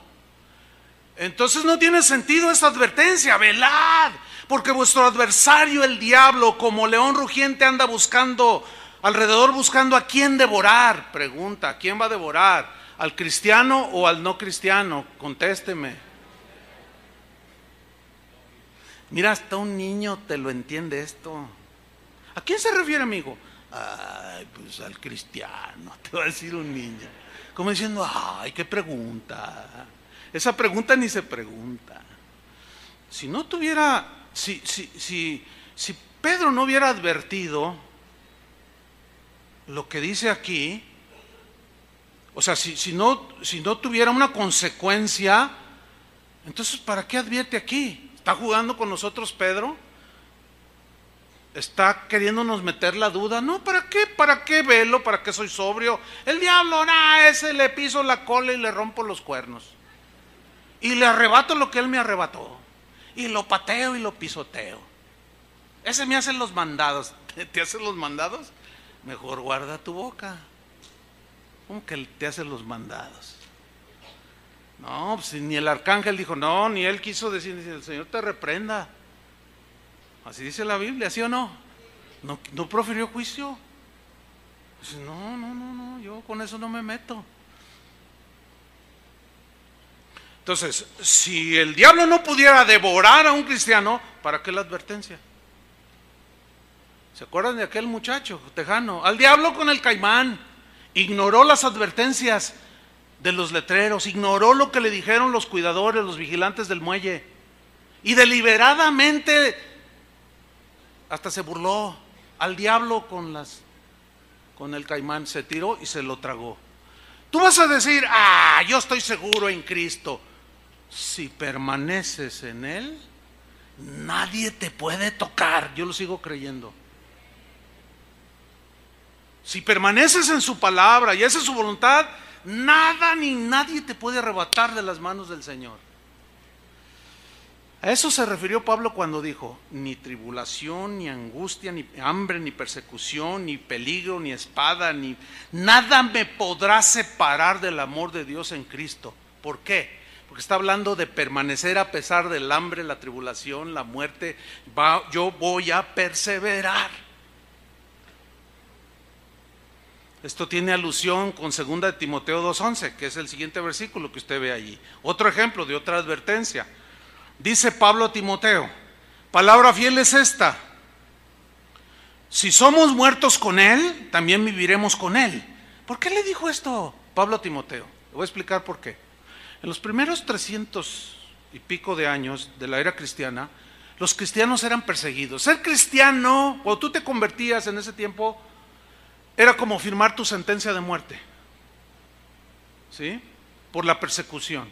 Entonces no tiene sentido esta advertencia. Velad, porque vuestro adversario el diablo, como león rugiente, anda alrededor buscando a quién devorar. Pregunta, ¿a quién va a devorar? ¿Al cristiano o al no cristiano? Contésteme. Mira, hasta un niño te lo entiende esto. ¿A quién se refiere, amigo? Ay, pues al cristiano, te va a decir un niño. Como diciendo, ay, qué pregunta. Esa pregunta ni se pregunta. Si no tuviera, si Pedro no hubiera advertido lo que dice aquí, o sea, si no tuviera una consecuencia, entonces ¿para qué advierte aquí? ¿Está jugando con nosotros Pedro? ¿Está queriéndonos meter la duda? No, ¿para qué? ¿Para qué velo? ¿Para qué soy sobrio? El diablo, ese le piso la cola y le rompo los cuernos. Y le arrebato lo que él me arrebató. Y lo pateo y lo pisoteo. Ese me hace los mandados. ¿Te hace los mandados? Mejor guarda tu boca. ¿Cómo que te hace los mandados? No, pues ni el arcángel dijo, no, ni él quiso decir, el Señor te reprenda. Así dice la Biblia, ¿sí o no? No profirió juicio. Dice, no, yo con eso no me meto. Entonces, si el diablo no pudiera devorar a un cristiano, ¿para qué la advertencia? ¿Se acuerdan de aquel muchacho tejano? Al diablo con el caimán. Ignoró las advertencias de los letreros, ignoró lo que le dijeron los cuidadores, los vigilantes del muelle, y deliberadamente hasta se burló. Al diablo con el caimán se tiró y se lo tragó. Tú vas a decir, yo estoy seguro en Cristo. Si permaneces en Él, nadie te puede tocar. Yo lo sigo creyendo. Si permaneces en su palabra y esa es su voluntad, nada ni nadie te puede arrebatar de las manos del Señor. A eso se refirió Pablo cuando dijo, ni tribulación, ni angustia, ni hambre, ni persecución, ni peligro, ni espada, ni nada me podrá separar del amor de Dios en Cristo. ¿Por qué? Porque está hablando de permanecer a pesar del hambre, la tribulación, la muerte. Yo voy a perseverar. Esto tiene alusión con 2 de Timoteo 2:11, que es el siguiente versículo que usted ve allí. Otro ejemplo de otra advertencia. Dice Pablo a Timoteo, palabra fiel es esta: si somos muertos con Él, también viviremos con Él. ¿Por qué le dijo esto Pablo a Timoteo? Le voy a explicar por qué. En los primeros 300 y pico de años de la era cristiana, los cristianos eran perseguidos. Ser cristiano, cuando tú te convertías en ese tiempo, era como firmar tu sentencia de muerte, ¿sí? Por la persecución.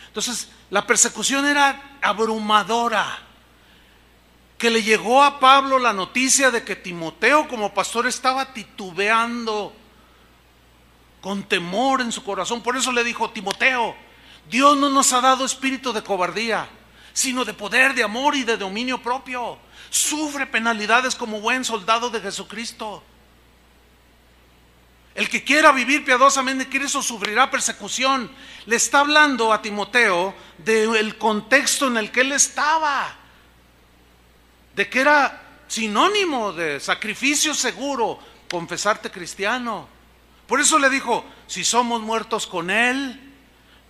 Entonces, la persecución era abrumadora, que le llegó a Pablo la noticia de que Timoteo como pastor estaba titubeando, con temor en su corazón. Por eso le dijo, Timoteo, Dios no nos ha dado espíritu de cobardía, sino de poder, de amor y de dominio propio. Sufre penalidades como buen soldado de Jesucristo. El que quiera vivir piadosamente, Cristo sufrirá persecución. Le está hablando a Timoteo del contexto en el que él estaba, de que era sinónimo de sacrificio seguro confesarte cristiano. Por eso le dijo, si somos muertos con Él,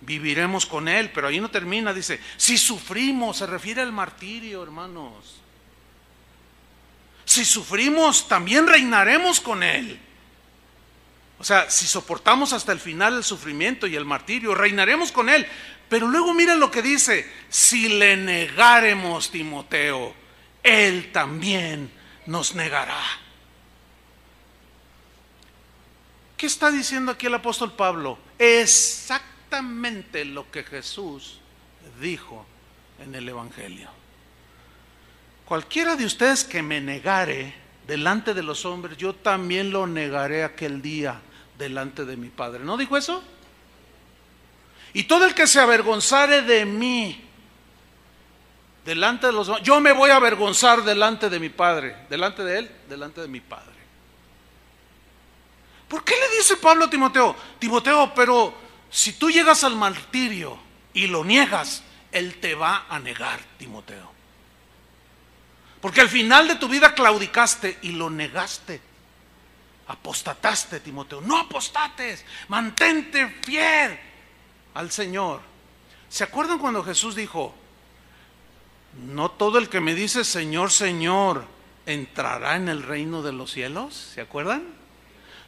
viviremos con Él. Pero ahí no termina, dice, si sufrimos, se refiere al martirio, hermanos. Si sufrimos, también reinaremos con Él. O sea, si soportamos hasta el final el sufrimiento y el martirio, reinaremos con Él. Pero luego miren lo que dice, si le negáremos, Timoteo, Él también nos negará. ¿Qué está diciendo aquí el apóstol Pablo? Exactamente lo que Jesús dijo en el Evangelio. Cualquiera de ustedes que me negare delante de los hombres, yo también lo negaré aquel día delante de mi Padre. ¿No dijo eso? Y todo el que se avergonzare de mí delante de los hombres, yo me voy a avergonzar delante de mi Padre. Delante de Él, delante de mi Padre. ¿Por qué le dice Pablo a Timoteo? Timoteo, pero si tú llegas al martirio y lo niegas, Él te va a negar, Timoteo. Porque al final de tu vida claudicaste y lo negaste. Apostataste, Timoteo. No apostates, mantente fiel al Señor. ¿Se acuerdan cuando Jesús dijo: no todo el que me dice Señor, Señor entrará en el reino de los cielos? ¿Se acuerdan?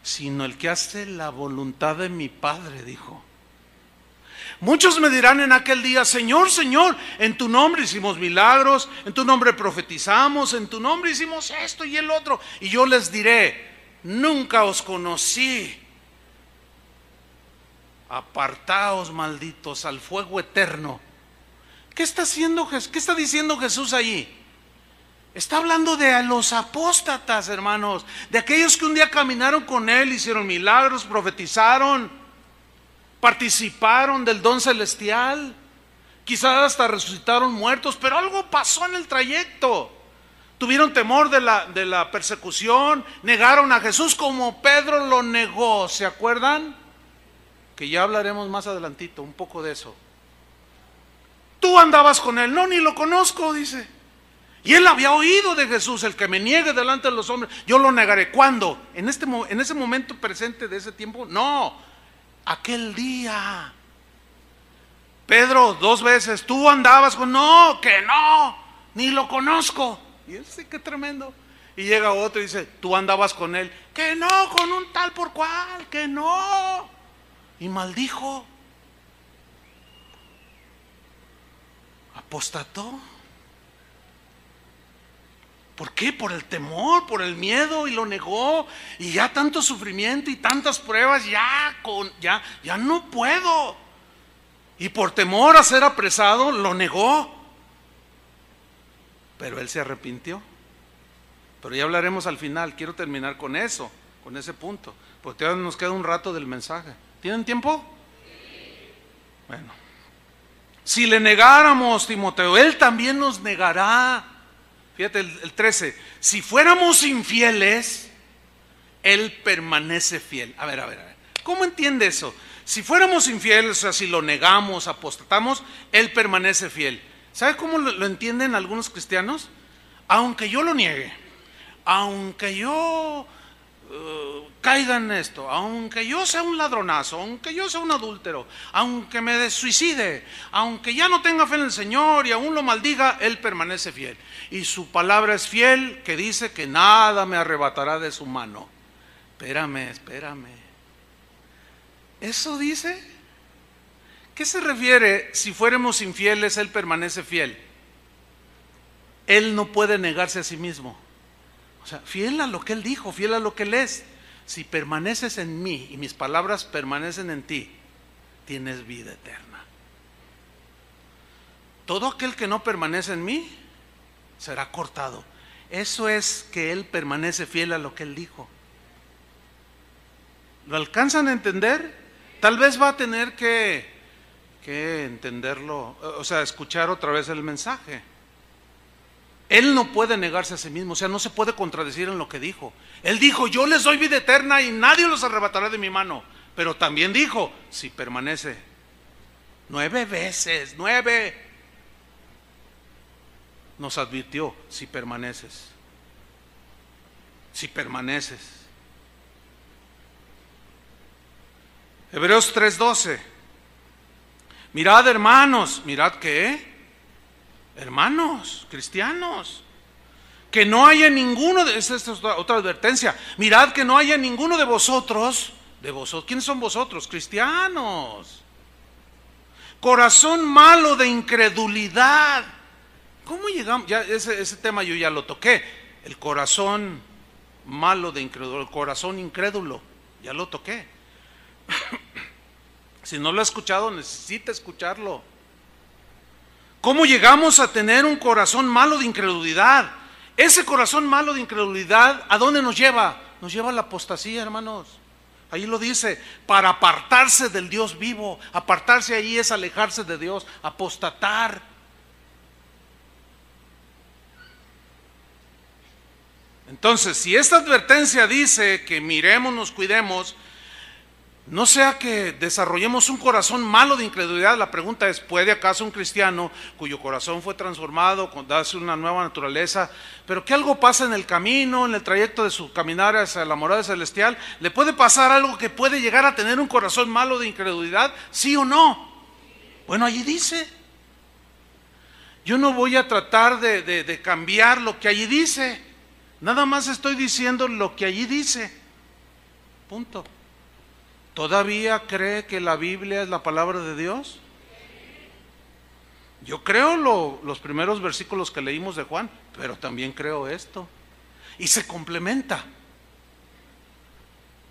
Sino el que hace la voluntad de mi Padre, dijo. Muchos me dirán en aquel día: Señor, Señor, en tu nombre hicimos milagros, en tu nombre profetizamos, en tu nombre hicimos esto y el otro. Y yo les diré: nunca os conocí. Apartaos, malditos, al fuego eterno. ¿Qué está haciendo Jesús? ¿Qué está diciendo Jesús allí? Está hablando de los apóstatas, hermanos, de aquellos que un día caminaron con Él, hicieron milagros, profetizaron, participaron del don celestial, quizás hasta resucitaron muertos, pero algo pasó en el trayecto. Tuvieron temor de la persecución, negaron a Jesús como Pedro lo negó. ¿Se acuerdan? Que ya hablaremos más adelantito un poco de eso. Tú andabas con Él. No, ni lo conozco, dice. Y él había oído de Jesús: el que me niegue delante de los hombres, yo lo negaré. ¿Cuándo? ¿En ese momento presente de ese tiempo? No, aquel día. Pedro 2 veces: tú andabas con... No, que no, ni lo conozco. Y él sí, qué tremendo. Y llega otro y dice: tú andabas con él. Que no, con un tal por cual, que no. Y maldijo. Apostató. ¿Por qué? Por el temor, por el miedo, y lo negó. Y ya tanto sufrimiento y tantas pruebas, ya no puedo. Y por temor a ser apresado, lo negó. Pero él se arrepintió. Pero ya hablaremos al final. Quiero terminar con eso, con ese punto, porque todavía nos queda un rato del mensaje. ¿Tienen tiempo? Bueno, si le negáramos, Timoteo, Él también nos negará. Fíjate el 13: si fuéramos infieles, Él permanece fiel. A ver. ¿Cómo entiende eso? Si fuéramos infieles, o sea, si lo negamos, apostatamos, Él permanece fiel. ¿Sabe cómo lo entienden algunos cristianos? Aunque yo lo niegue, aunque yo caiga en esto, aunque yo sea un ladronazo, aunque yo sea un adúltero, aunque me suicide, aunque ya no tenga fe en el Señor y aún lo maldiga, Él permanece fiel. Y su palabra es fiel, que dice que nada me arrebatará de su mano. Espérame. ¿Eso dice? ¿Qué se refiere? Si fuéramos infieles, Él permanece fiel. Él no puede negarse a sí mismo. O sea, fiel a lo que Él dijo, fiel a lo que Él es. Si permaneces en mí y mis palabras permanecen en ti, tienes vida eterna. Todo aquel que no permanece en mí será cortado. Eso es que Él permanece fiel a lo que Él dijo. ¿Lo alcanzan a entender? Tal vez va a tener que entenderlo, o sea, escuchar otra vez el mensaje. Él no puede negarse a sí mismo, o sea, no se puede contradecir en lo que dijo. Él dijo: yo les doy vida eterna y nadie los arrebatará de mi mano. Pero también dijo: si permanece. 9 veces, 9. Nos advirtió: si permaneces. Si permaneces. Hebreos 3:12. Mirad, hermanos, mirad qué. Hermanos, cristianos, que no haya ninguno de... Esta es otra advertencia. Mirad que no haya ninguno de vosotros. ¿Quiénes son vosotros? Cristianos. Corazón malo de incredulidad. ¿Cómo llegamos? Ya ese tema yo ya lo toqué. El corazón malo de incredulidad, el corazón incrédulo. ya lo toqué. Si no lo ha escuchado, necesita escucharlo. ¿Cómo llegamos a tener un corazón malo de incredulidad? Ese corazón malo de incredulidad, ¿a dónde nos lleva? Nos lleva a la apostasía, hermanos. Ahí lo dice, para apartarse del Dios vivo. Apartarse ahí es alejarse de Dios, apostatar. Entonces, si esta advertencia dice que miremos, nos cuidemos, no sea que desarrollemos un corazón malo de incredulidad. La pregunta es, ¿puede acaso un cristiano cuyo corazón fue transformado, darse una nueva naturaleza, pero que algo pasa en el camino, en el trayecto de su caminar hacia la morada celestial, le puede pasar algo que puede llegar a tener un corazón malo de incredulidad? ¿Sí o no? Bueno, allí dice. Yo no voy a tratar de cambiar lo que allí dice. Nada más estoy diciendo lo que allí dice. Punto. ¿Todavía cree que la Biblia es la palabra de Dios? Yo creo los primeros versículos que leímos de Juan, pero también creo esto. Y se complementa.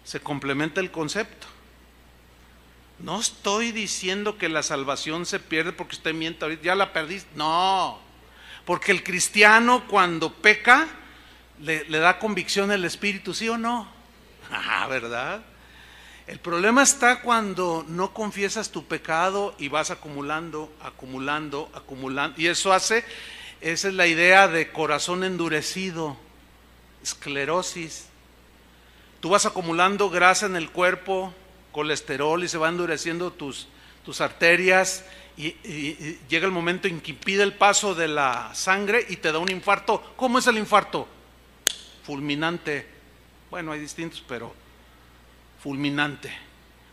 Se complementa el concepto. No estoy diciendo que la salvación se pierde porque usted miente ahorita, ya la perdiste. No, porque el cristiano cuando peca le da convicción el Espíritu, ¿sí o no? ¿Verdad? El problema está cuando no confiesas tu pecado y vas acumulando. Y esa es la idea de corazón endurecido, esclerosis. Tú vas acumulando grasa en el cuerpo, colesterol, y se van endureciendo tus arterias y llega el momento en que impide el paso de la sangre y te da un infarto. ¿Cómo es el infarto? Fulminante. Bueno, hay distintos, pero fulminante.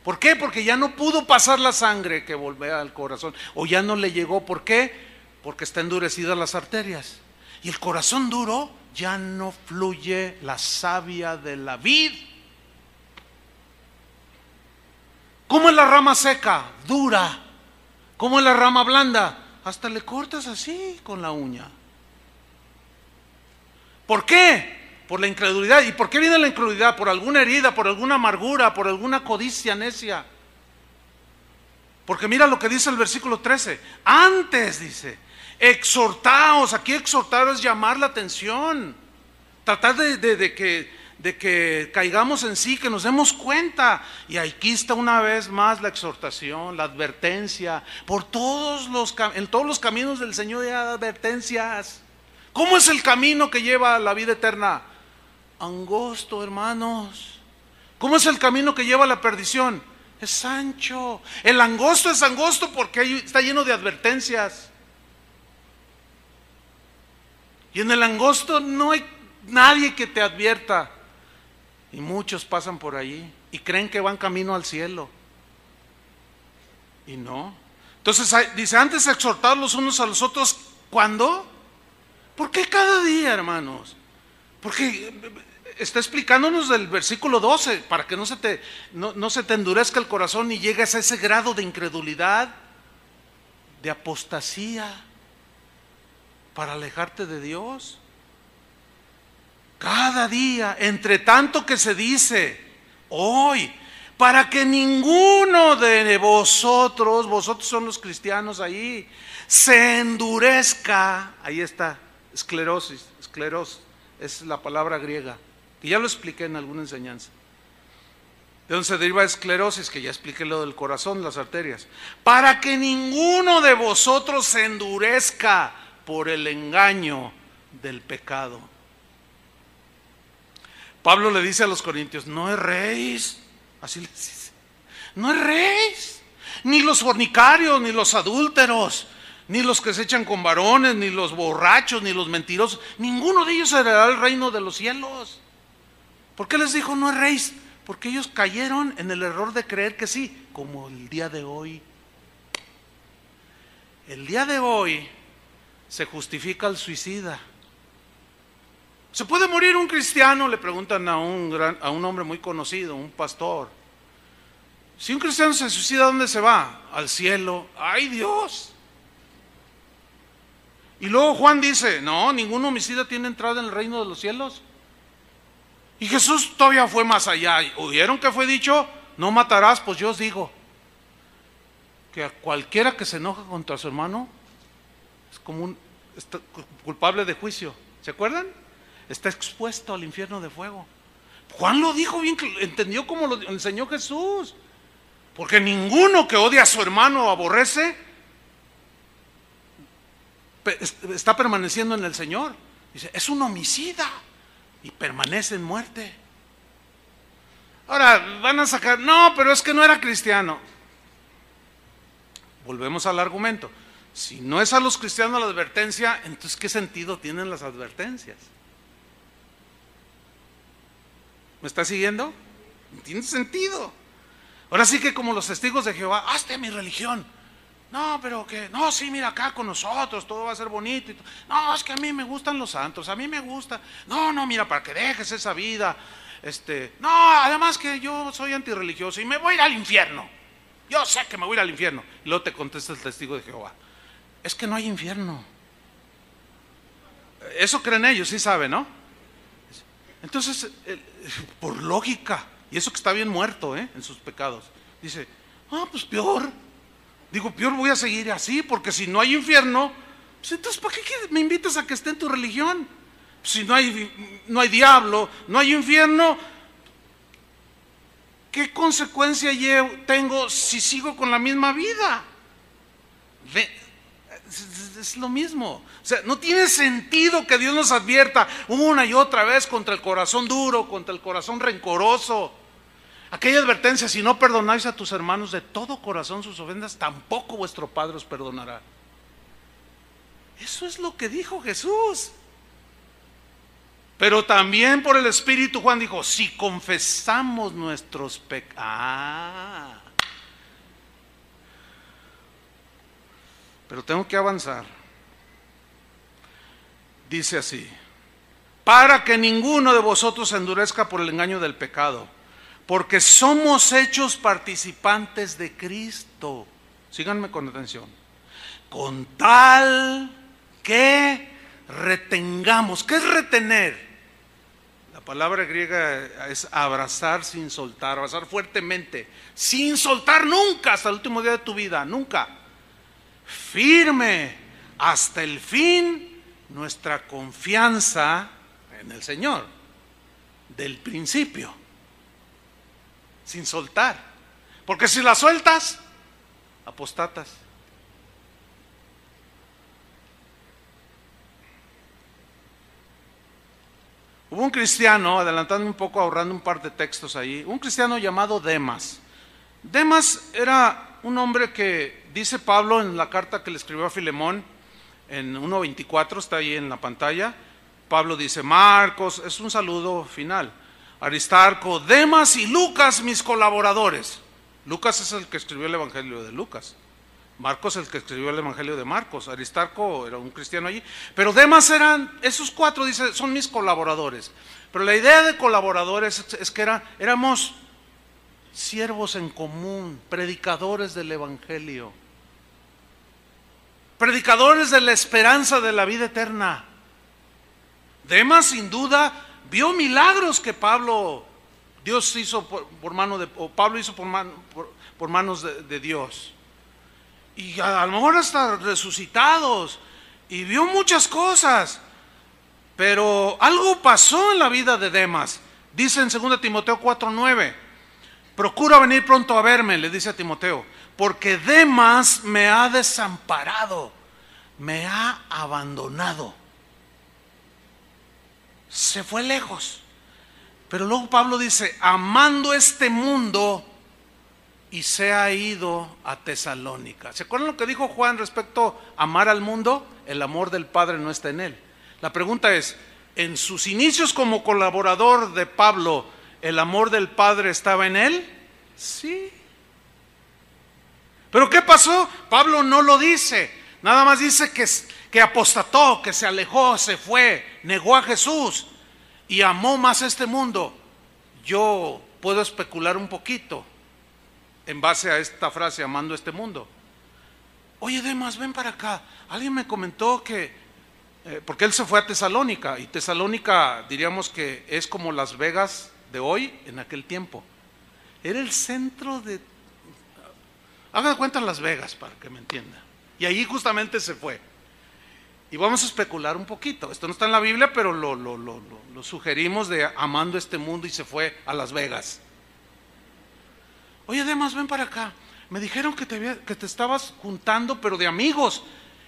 ¿Por qué? Porque ya no pudo pasar la sangre que volvía al corazón, o ya no le llegó. ¿Por qué? Porque está endurecidas las arterias. Y el corazón duro, ya no fluye la savia de la vid. ¿Cómo es la rama seca? Dura. ¿Cómo es la rama blanda? Hasta le cortas así con la uña. ¿Por qué? Por la incredulidad. ¿Y por qué viene la incredulidad? Por alguna herida, por alguna amargura, por alguna codicia necia. Porque mira lo que dice el versículo 13. Antes dice, exhortaos. Aquí exhortar es llamar la atención. Tratar de que caigamos en sí, que nos demos cuenta. Y aquí está una vez más la exhortación, la advertencia. En todos los caminos del Señor hay advertencias. ¿Cómo es el camino que lleva a la vida eterna? Angosto, hermanos. ¿Cómo es el camino que lleva a la perdición? Es ancho. El angosto es angosto porque está lleno de advertencias. Y en el angosto no hay nadie que te advierta. Y muchos pasan por allí y creen que van camino al cielo. Y no. Entonces dice, antes exhortar los unos a los otros. ¿Cuándo? ¿Por qué cada día, hermanos? Porque está explicándonos del versículo 12, para que no se te endurezca el corazón y llegues a ese grado de incredulidad, de apostasía, para alejarte de Dios. Cada día, entre tanto que se dice hoy, para que ninguno de vosotros son los cristianos ahí, se endurezca. Ahí está, esclerosis, es la palabra griega, que ya lo expliqué en alguna enseñanza. De donde se deriva esclerosis, que ya expliqué lo del corazón, las arterias. Para que ninguno de vosotros se endurezca por el engaño del pecado. Pablo le dice a los corintios, no erréis, así les dice, no erréis, ni los fornicarios, ni los adúlteros, ni los que se echan con varones, ni los borrachos, ni los mentirosos, ninguno de ellos heredará el reino de los cielos. ¿Por qué les dijo no erréis? Porque ellos cayeron en el error de creer que sí, como el día de hoy. El día de hoy se justifica al suicida. ¿Se puede morir un cristiano? Le preguntan a un hombre muy conocido, un pastor. Si un cristiano se suicida, ¿a dónde se va? Al cielo. ¡Ay, Dios! Y luego Juan dice, no, ningún homicida tiene entrada en el reino de los cielos. Y Jesús todavía fue más allá. ¿Oyeron que fue dicho? No matarás. Pues yo os digo que a cualquiera que se enoja contra su hermano es como está culpable de juicio. ¿Se acuerdan? Está expuesto al infierno de fuego. Juan lo dijo bien, entendió como lo enseñó Jesús. Porque ninguno que odia a su hermano o aborrece está permaneciendo en el Señor. Dice, es un homicida y permanece en muerte. Ahora van a sacar, no, pero es que no era cristiano. Volvemos al argumento. Si no es a los cristianos la advertencia, entonces ¿qué sentido tienen las advertencias? ¿Me está siguiendo? No tiene sentido. Ahora sí que como los testigos de Jehová, hazte mi religión. No, pero que, no, sí, mira acá con nosotros, todo va a ser bonito. No, es que a mí me gustan los santos, a mí me gusta. No, mira, para que dejes esa vida. No, además que yo soy antirreligioso y me voy a ir al infierno. Yo sé que me voy a ir al infierno. Y luego te contesta el testigo de Jehová. Es que no hay infierno. Eso creen ellos, sí saben, ¿no? Entonces, por lógica, y eso que está bien muerto, en sus pecados, dice, pues peor. Digo, peor voy a seguir así, porque si no hay infierno, pues entonces ¿para qué me invitas a que esté en tu religión? Si no hay diablo, no hay infierno, ¿qué consecuencia tengo si sigo con la misma vida? Es lo mismo. O sea, no tiene sentido que Dios nos advierta una y otra vez contra el corazón duro, contra el corazón rencoroso. Aquella advertencia, si no perdonáis a tus hermanos de todo corazón sus ofensas, tampoco vuestro Padre os perdonará. Eso es lo que dijo Jesús. Pero también por el Espíritu Juan dijo, si confesamos nuestros pecados. Pero tengo que avanzar. Dice así, para que ninguno de vosotros se endurezca por el engaño del pecado, porque somos hechos participantes de Cristo. Síganme con atención. Con tal que retengamos. ¿Qué es retener? La palabra griega es abrazar sin soltar, abrazar fuertemente, sin soltar nunca hasta el último día de tu vida, nunca. Firme hasta el fin nuestra confianza en el Señor, del principio, sin soltar, porque si la sueltas, apostatas. Hubo un cristiano, adelantando un poco, ahorrando un par de textos ahí, un cristiano llamado Demas. Demas era un hombre que, dice Pablo en la carta que le escribió a Filemón, en 1:24, está ahí en la pantalla. Pablo dice, Marcos, es un saludo final, Aristarco, Demas y Lucas, mis colaboradores. Lucas es el que escribió el Evangelio de Lucas. Marcos es el que escribió el Evangelio de Marcos. Aristarco era un cristiano allí. Pero Demas esos cuatro, dice, son mis colaboradores. Pero la idea de colaboradores es que éramos siervos en común, predicadores del Evangelio, predicadores de la esperanza de la vida eterna. Demas sin duda vio milagros que Pablo hizo por manos de Dios, y a lo mejor hasta resucitados, y vio muchas cosas, pero algo pasó en la vida de Demas. Dice en 2 Timoteo 4:9, procura venir pronto a verme, le dice a Timoteo, porque Demas me ha desamparado, me ha abandonado, se fue lejos. Pero luego Pablo dice, amando este mundo, y se ha ido a Tesalónica. ¿Se acuerdan lo que dijo Juan respecto a amar al mundo? El amor del Padre no está en él. La pregunta es, ¿en sus inicios como colaborador de Pablo, el amor del Padre estaba en él? Sí. ¿Pero qué pasó? Pablo no lo dice, nada más dice que apostató, que se alejó, se fue, negó a Jesús y amó más este mundo. Yo puedo especular un poquito en base a esta frase, amando este mundo. Oye, Demas, ven para acá. Alguien me comentó que porque él se fue a Tesalónica, y Tesalónica diríamos que es como Las Vegas de hoy en aquel tiempo. Era el centro de, hagan de cuenta, Las Vegas, para que me entiendan. Y allí justamente se fue. Y vamos a especular un poquito. Esto no está en la Biblia, pero lo sugerimos, de amando este mundo, y se fue a Las Vegas. Oye, Demas, ven para acá. Me dijeron que te estabas juntando, pero de amigos,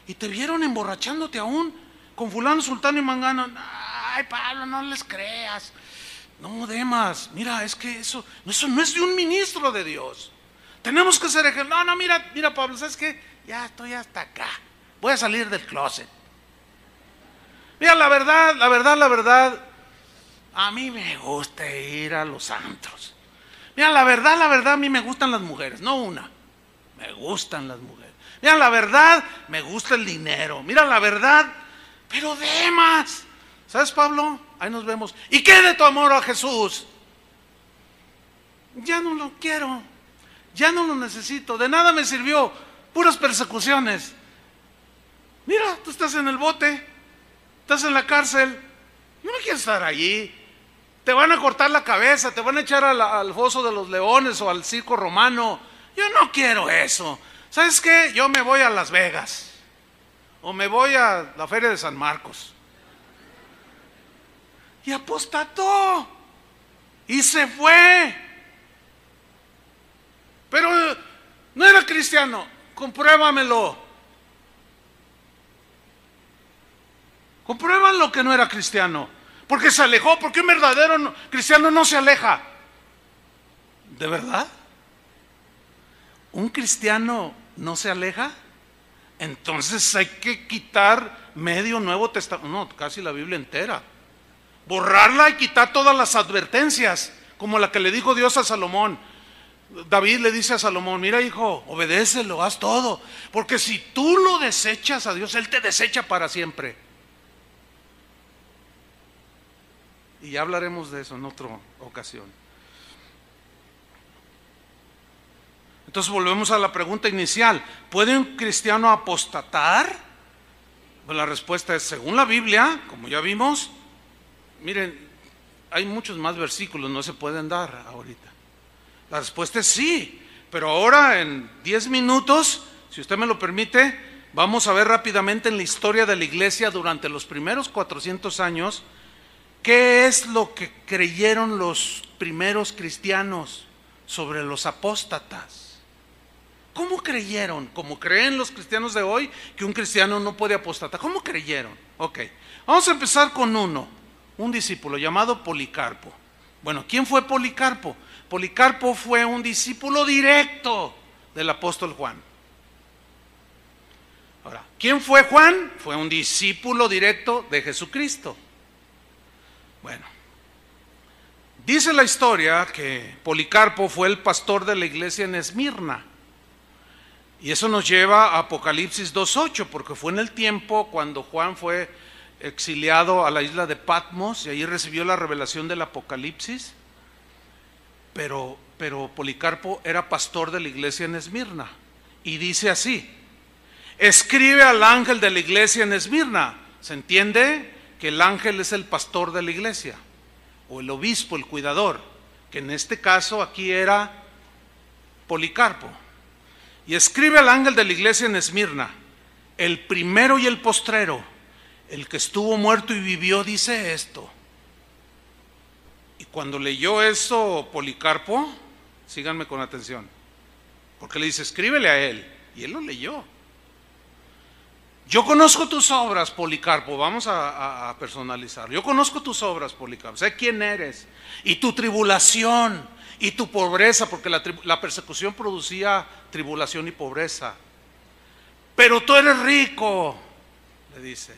y te vieron emborrachándote aún con fulano, sultano y mangano. Ay, Pablo, no les creas. No, Demas, mira, es que eso no es de un ministro de Dios. Tenemos que ser ejemplo. No, mira, Pablo, ¿sabes qué? Ya estoy hasta acá. Voy a salir del closet. Mira, la verdad, a mí me gusta ir a los antros. Mira, la verdad, a mí me gustan las mujeres, no una. Me gustan las mujeres. Mira, la verdad, me gusta el dinero. Mira, la verdad, pero Demas, ¿sabes, Pablo? Ahí nos vemos. ¿Y qué de tu amor a Jesús? Ya no lo quiero, ya no lo necesito, de nada me sirvió, puras persecuciones. Mira, tú estás en el bote, estás en la cárcel, no me quieres estar allí. Te van a cortar la cabeza, te van a echar al foso de los leones o al circo romano. Yo no quiero eso. ¿Sabes qué? Yo me voy a Las Vegas, o me voy a la feria de San Marcos. Y apostató y se fue. Pero no era cristiano. Compruébamelo. Compruébalo que no era cristiano, porque se alejó. Porque un verdadero cristiano no se aleja. ¿De verdad? ¿Un cristiano no se aleja? Entonces hay que quitar medio Nuevo Testamento, no, casi la Biblia entera, borrarla y quitar todas las advertencias, como la que le dijo Dios a Salomón. David le dice a Salomón: mira, hijo, obedécelo, haz todo, porque si tú lo desechas a Dios, Él te desecha para siempre. Y ya hablaremos de eso en otra ocasión. Entonces volvemos a la pregunta inicial: ¿puede un cristiano apostatar? Pues la respuesta es, según la Biblia, como ya vimos. Miren, hay muchos más versículos, no se pueden dar ahorita. La respuesta es sí, pero ahora en 10 minutos, si usted me lo permite, vamos a ver rápidamente en la historia de la iglesia durante los primeros 400 años, qué es lo que creyeron los primeros cristianos sobre los apóstatas. ¿Cómo creyeron? ¿Cómo creen los cristianos de hoy que un cristiano no puede apostatar? ¿Cómo creyeron? Ok, vamos a empezar con un discípulo llamado Policarpo. Bueno, ¿quién fue Policarpo? Policarpo fue un discípulo directo del apóstol Juan. Ahora, ¿quién fue Juan? Fue un discípulo directo de Jesucristo. Bueno, dice la historia que Policarpo fue el pastor de la iglesia en Esmirna. Y eso nos lleva a Apocalipsis 2:8, porque fue en el tiempo cuando Juan fue exiliado a la isla de Patmos y allí recibió la revelación del Apocalipsis. Pero Policarpo era pastor de la iglesia en Esmirna. Y dice así: escribe al ángel de la iglesia en Esmirna. ¿Se entiende? Que el ángel es el pastor de la iglesia, o el obispo, el cuidador, que en este caso aquí era Policarpo. Y escribe al ángel de la iglesia en Esmirna: el primero y el postrero, el que estuvo muerto y vivió, dice esto. Y cuando leyó eso Policarpo, síganme con atención, porque le dice: escríbele a él, y él lo leyó. Yo conozco tus obras, Policarpo. Vamos a personalizar. Yo conozco tus obras, Policarpo. Sé quién eres, y tu tribulación y tu pobreza, porque la persecución producía tribulación y pobreza. Pero tú eres rico, le dice.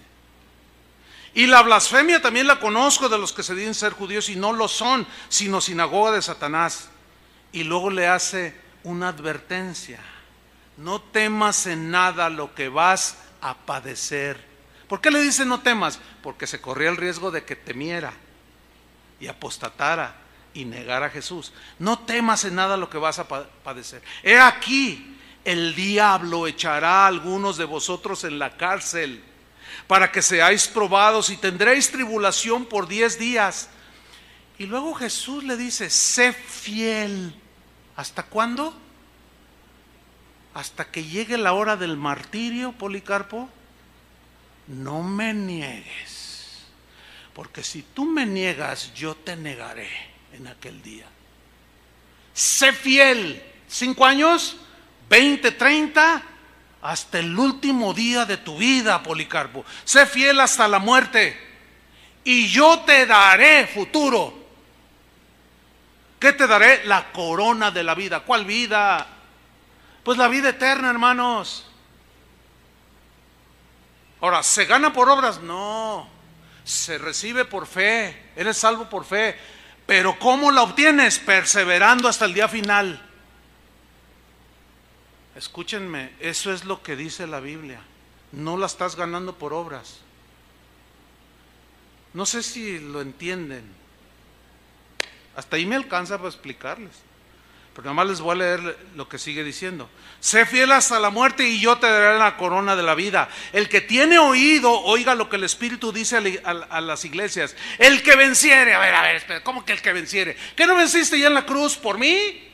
Y la blasfemia también la conozco de los que se dicen ser judíos y no lo son, sino sinagoga de Satanás. Y luego le hace una advertencia: no temas en nada lo que vas a padecer. ¿Por qué le dice no temas? Porque se corría el riesgo de que temiera y apostatara y negara a Jesús. No temas en nada lo que vas a padecer. He aquí, el diablo echará a algunos de vosotros en la cárcel, para que seáis probados y tendréis tribulación por 10 días. Y luego Jesús le dice, sé fiel. ¿Hasta cuándo? Hasta que llegue la hora del martirio, Policarpo. No me niegues, porque si tú me niegas, yo te negaré en aquel día. Sé fiel. 5 años, 20, 30, hasta el último día de tu vida, Policarpo. Sé fiel hasta la muerte y yo te daré futuro. ¿Qué te daré? La corona de la vida. ¿Cuál vida? Pues la vida eterna, hermanos. Ahora, ¿se gana por obras? No, se recibe por fe, eres salvo por fe. Pero ¿cómo la obtienes? Perseverando hasta el día final. Escúchenme, eso es lo que dice la Biblia. No la estás ganando por obras. No sé si lo entienden. Hasta ahí me alcanza para explicarles. Pero nada más les voy a leer lo que sigue diciendo. Sé fiel hasta la muerte y yo te daré la corona de la vida. El que tiene oído, oiga lo que el Espíritu dice a las iglesias. El que venciere, a ver, espera, ¿cómo que el que venciere? ¿Qué no venciste ya en la cruz por mí?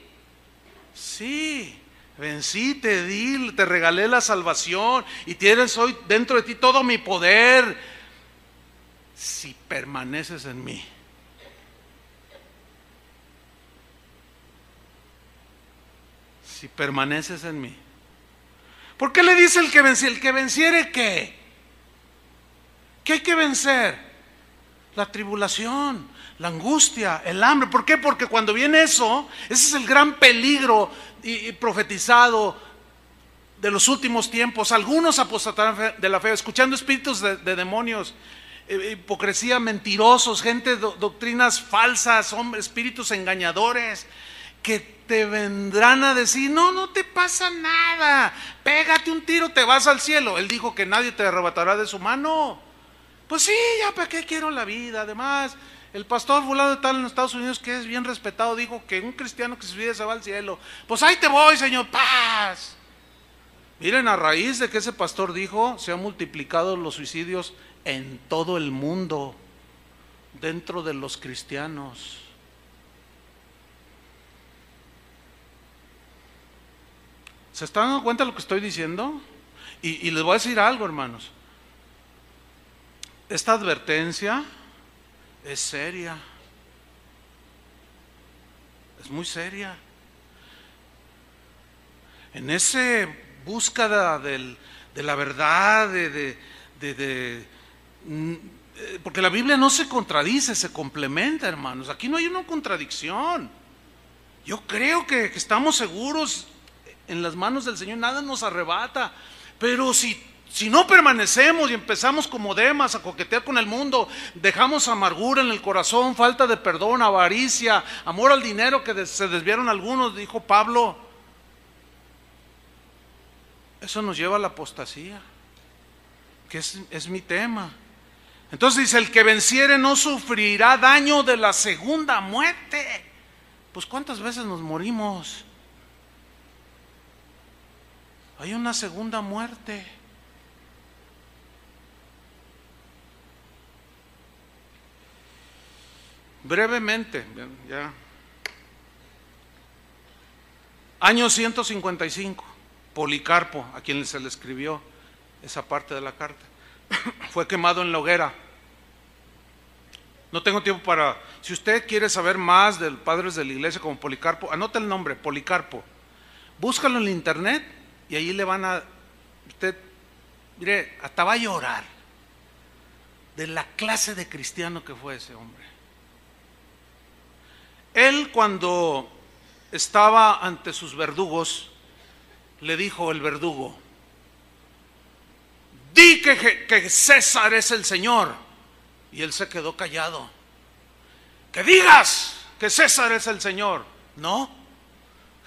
Sí, vencí, te di, te regalé la salvación y tienes hoy dentro de ti todo mi poder. Si permaneces en mí. Si permaneces en mí. ¿Por qué le dice el que venciere? ¿El que venciere qué? ¿Qué hay que vencer? La tribulación, la angustia, el hambre. ¿Por qué? Porque cuando viene eso, ese es el gran peligro y profetizado de los últimos tiempos. Algunos apostatarán de la fe, escuchando espíritus de demonios, hipocresía, mentirosos, gente, doctrinas falsas, hombres, espíritus engañadores, que te vendrán a decir, no te pasa nada, pégate un tiro, te vas al cielo. Él dijo que nadie te arrebatará de su mano. Pues sí, ya para qué quiero la vida. Además, el pastor fulano de tal en Estados Unidos, que es bien respetado, dijo que un cristiano que se suicida se va al cielo. Pues ahí te voy, Señor, paz. Miren, a raíz de que ese pastor dijo, se han multiplicado los suicidios en todo el mundo, dentro de los cristianos. ¿Se están dando cuenta de lo que estoy diciendo? Y les voy a decir algo, hermanos. Esta advertencia es seria. Es muy seria. En esa búsqueda de la verdad, porque la Biblia no se contradice, se complementa, hermanos. Aquí no hay una contradicción. Yo creo que estamos seguros en las manos del Señor, nada nos arrebata. Pero si no permanecemos y empezamos como Demas a coquetear con el mundo, dejamos amargura en el corazón, falta de perdón, avaricia, amor al dinero, que se desviaron algunos, dijo Pablo, eso nos lleva a la apostasía, que es mi tema. Entonces dice, el que venciere no sufrirá daño de la segunda muerte. Pues ¿cuántas veces nos morimos? Hay una segunda muerte. Brevemente, ya. Año 155, Policarpo, a quien se le escribió esa parte de la carta, fue quemado en la hoguera. No tengo tiempo para... Si usted quiere saber más de padres de la iglesia como Policarpo, anota el nombre, Policarpo. Búscalo en la internet y ahí le van a... Usted, mire, hasta va a llorar de la clase de cristiano que fue ese hombre. Él, cuando estaba ante sus verdugos, le dijo el verdugo, di que César es el Señor. Y él se quedó callado. Que digas que César es el Señor. No,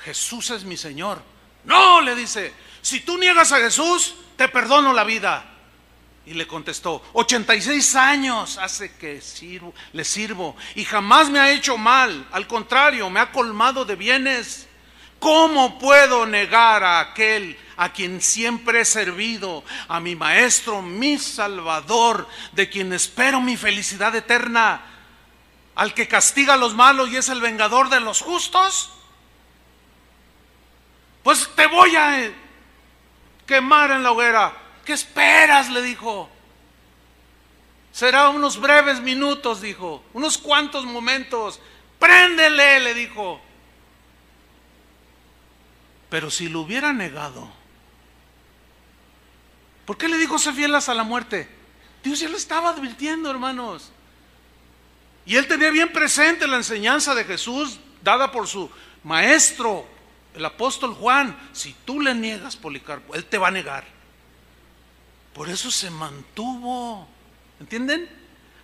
Jesús es mi Señor. No, le dice, si tú niegas a Jesús, te perdono la vida. Y le contestó, 86 años hace que le sirvo y jamás me ha hecho mal. Al contrario, me ha colmado de bienes. ¿Cómo puedo negar a aquel a quien siempre he servido, a mi Maestro, mi Salvador, de quien espero mi felicidad eterna, al que castiga a los malos y es el vengador de los justos? Pues te voy a quemar en la hoguera. ¿Qué esperas?, le dijo. Será unos breves minutos, dijo, unos cuantos momentos. Préndele, le dijo. Pero si lo hubiera negado, ¿por qué le dijo sé fiel hasta la muerte? Dios ya lo estaba advirtiendo, hermanos. Y él tenía bien presente la enseñanza de Jesús dada por su maestro, el apóstol Juan. Si tú le niegas, Policarpo, él te va a negar. Por eso se mantuvo, ¿entienden?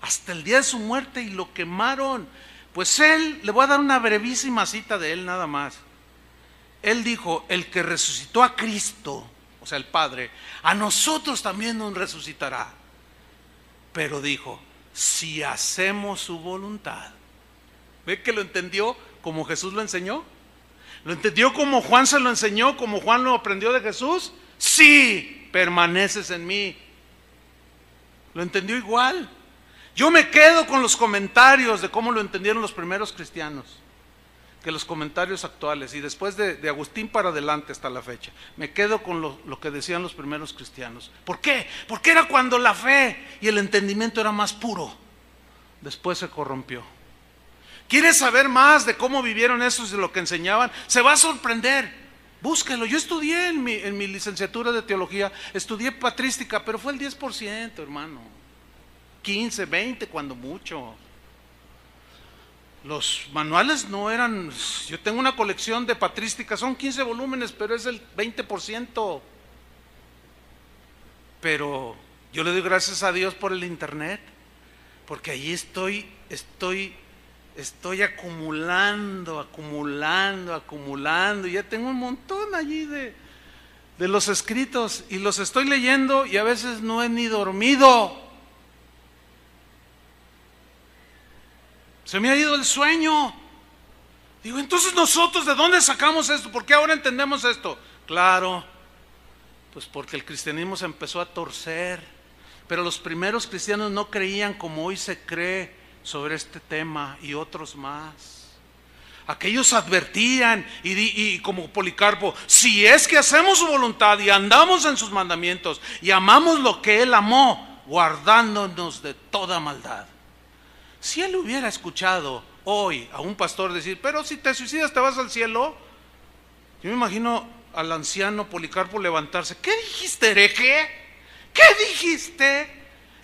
Hasta el día de su muerte, y lo quemaron. Pues él, le voy a dar una brevísima cita de él nada más. Él dijo: el que resucitó a Cristo, o sea el Padre, a nosotros también nos resucitará. Pero dijo: si hacemos su voluntad. ¿Ve que lo entendió como Jesús lo enseñó? ¿Lo entendió como Juan se lo enseñó, como Juan lo aprendió de Jesús? Sí, permaneces en mí. Lo entendió igual. Yo me quedo con los comentarios de cómo lo entendieron los primeros cristianos que los comentarios actuales, y después de Agustín para adelante hasta la fecha, me quedo con lo que decían los primeros cristianos. ¿Por qué? Porque era cuando la fe y el entendimiento era más puro. Después se corrompió. ¿Quieres saber más de cómo vivieron esos y de lo que enseñaban? Se va a sorprender. Búsquelo. Yo estudié en mi licenciatura de teología, estudié patrística, pero fue el 10%, hermano. 15, 20 cuando mucho. Los manuales no eran. Yo tengo una colección de patrística, son 15 volúmenes, pero es el 20%. Pero yo le doy gracias a Dios por el internet, porque allí estoy acumulando, y ya tengo un montón allí de los escritos, y los estoy leyendo, y a veces no he ni dormido. Se me ha ido el sueño. Digo, entonces nosotros, ¿de dónde sacamos esto? ¿Por qué ahora entendemos esto? Claro, pues porque el cristianismo se empezó a torcer. Pero los primeros cristianos no creían como hoy se cree sobre este tema, y otros más. Aquellos advertían, y como Policarpo: si es que hacemos su voluntad y andamos en sus mandamientos y amamos lo que él amó, guardándonos de toda maldad. Si él hubiera escuchado hoy a un pastor decir: pero si te suicidas te vas al cielo, yo me imagino al anciano Policarpo levantarse: ¿qué dijiste, hereje? ¿Qué dijiste?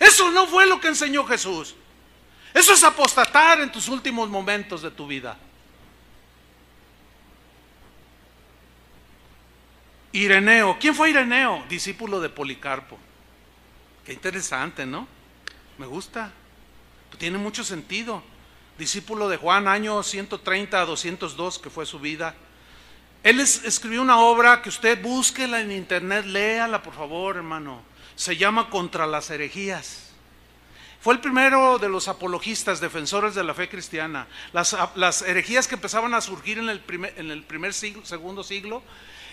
Eso no fue lo que enseñó Jesús. Eso es apostatar en tus últimos momentos de tu vida. Ireneo. ¿Quién fue Ireneo? Discípulo de Policarpo. Qué interesante, ¿no? Me gusta. Tiene mucho sentido. Discípulo de Juan, año 130 a 202, que fue su vida. Él escribió una obra que usted búsquela en internet, léala por favor, hermano. Se llama Contra las herejías. Fue el primero de los apologistas, defensores de la fe cristiana. Las herejías que empezaban a surgir en el primer siglo, segundo siglo,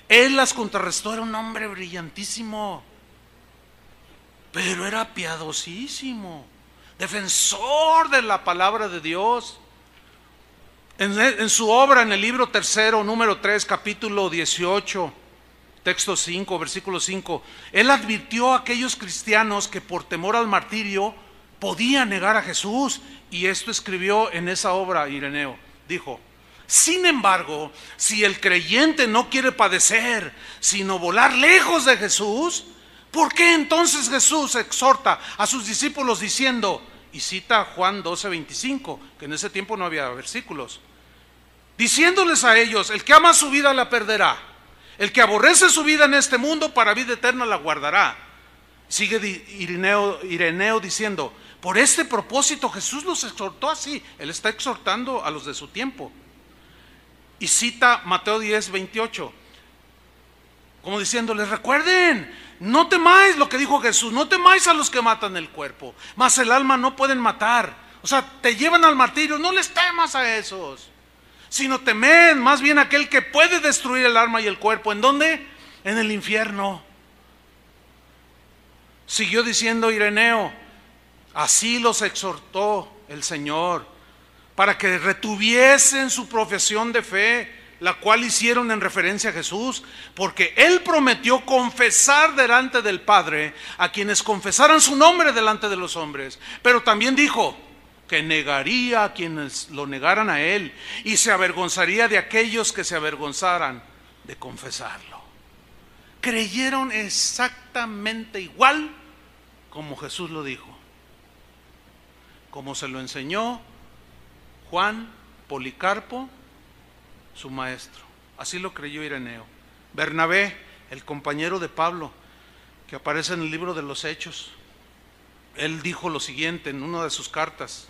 él las contrarrestó. Era un hombre brillantísimo, pero era piadosísimo, defensor de la palabra de Dios. En su obra, en el libro tercero, número 3, capítulo 18, texto 5, versículo 5, él advirtió a aquellos cristianos que por temor al martirio podían negar a Jesús, y esto escribió en esa obra Ireneo. Dijo: sin embargo, si el creyente no quiere padecer, sino volar lejos de Jesús, ¿por qué entonces Jesús exhorta a sus discípulos diciendo, y cita Juan 12:25, que en ese tiempo no había versículos, diciéndoles a ellos: el que ama su vida la perderá, el que aborrece su vida en este mundo para vida eterna la guardará? Sigue Ireneo diciendo: por este propósito Jesús los exhortó así. Él está exhortando a los de su tiempo. Y cita Mateo 10:28, como diciéndoles: recuerden, no temáis, lo que dijo Jesús, no temáis a los que matan el cuerpo, mas el alma no pueden matar. O sea, te llevan al martirio, no les temas a esos. sino temed más bien aquel que puede destruir el alma y el cuerpo. ¿En dónde? En el infierno. Siguió diciendo Ireneo: así los exhortó el Señor, para que retuviesen su profesión de fe, la cual hicieron en referencia a Jesús, porque Él prometió confesar delante del Padre a quienes confesaran su nombre delante de los hombres. Pero también dijo que negaría a quienes lo negaran a Él, y se avergonzaría de aquellos que se avergonzaran de confesarlo. Creyeron exactamente igual como Jesús lo dijo, como se lo enseñó Juan, Policarpo, su maestro. Así lo creyó Ireneo. Bernabé, el compañero de Pablo, que aparece en el libro de los Hechos, él dijo lo siguiente en una de sus cartas: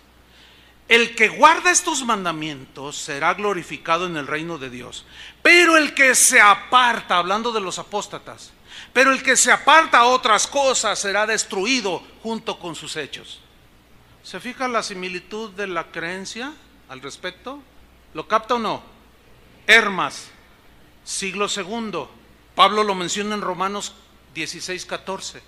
el que guarda estos mandamientos será glorificado en el reino de Dios, pero el que se aparta, hablando de los apóstatas, pero el que se aparta a otras cosas será destruido junto con sus hechos. ¿Se fija la similitud de la creencia al respecto? ¿Lo capta o no? Hermas, siglo II. Pablo lo menciona en Romanos 16:14,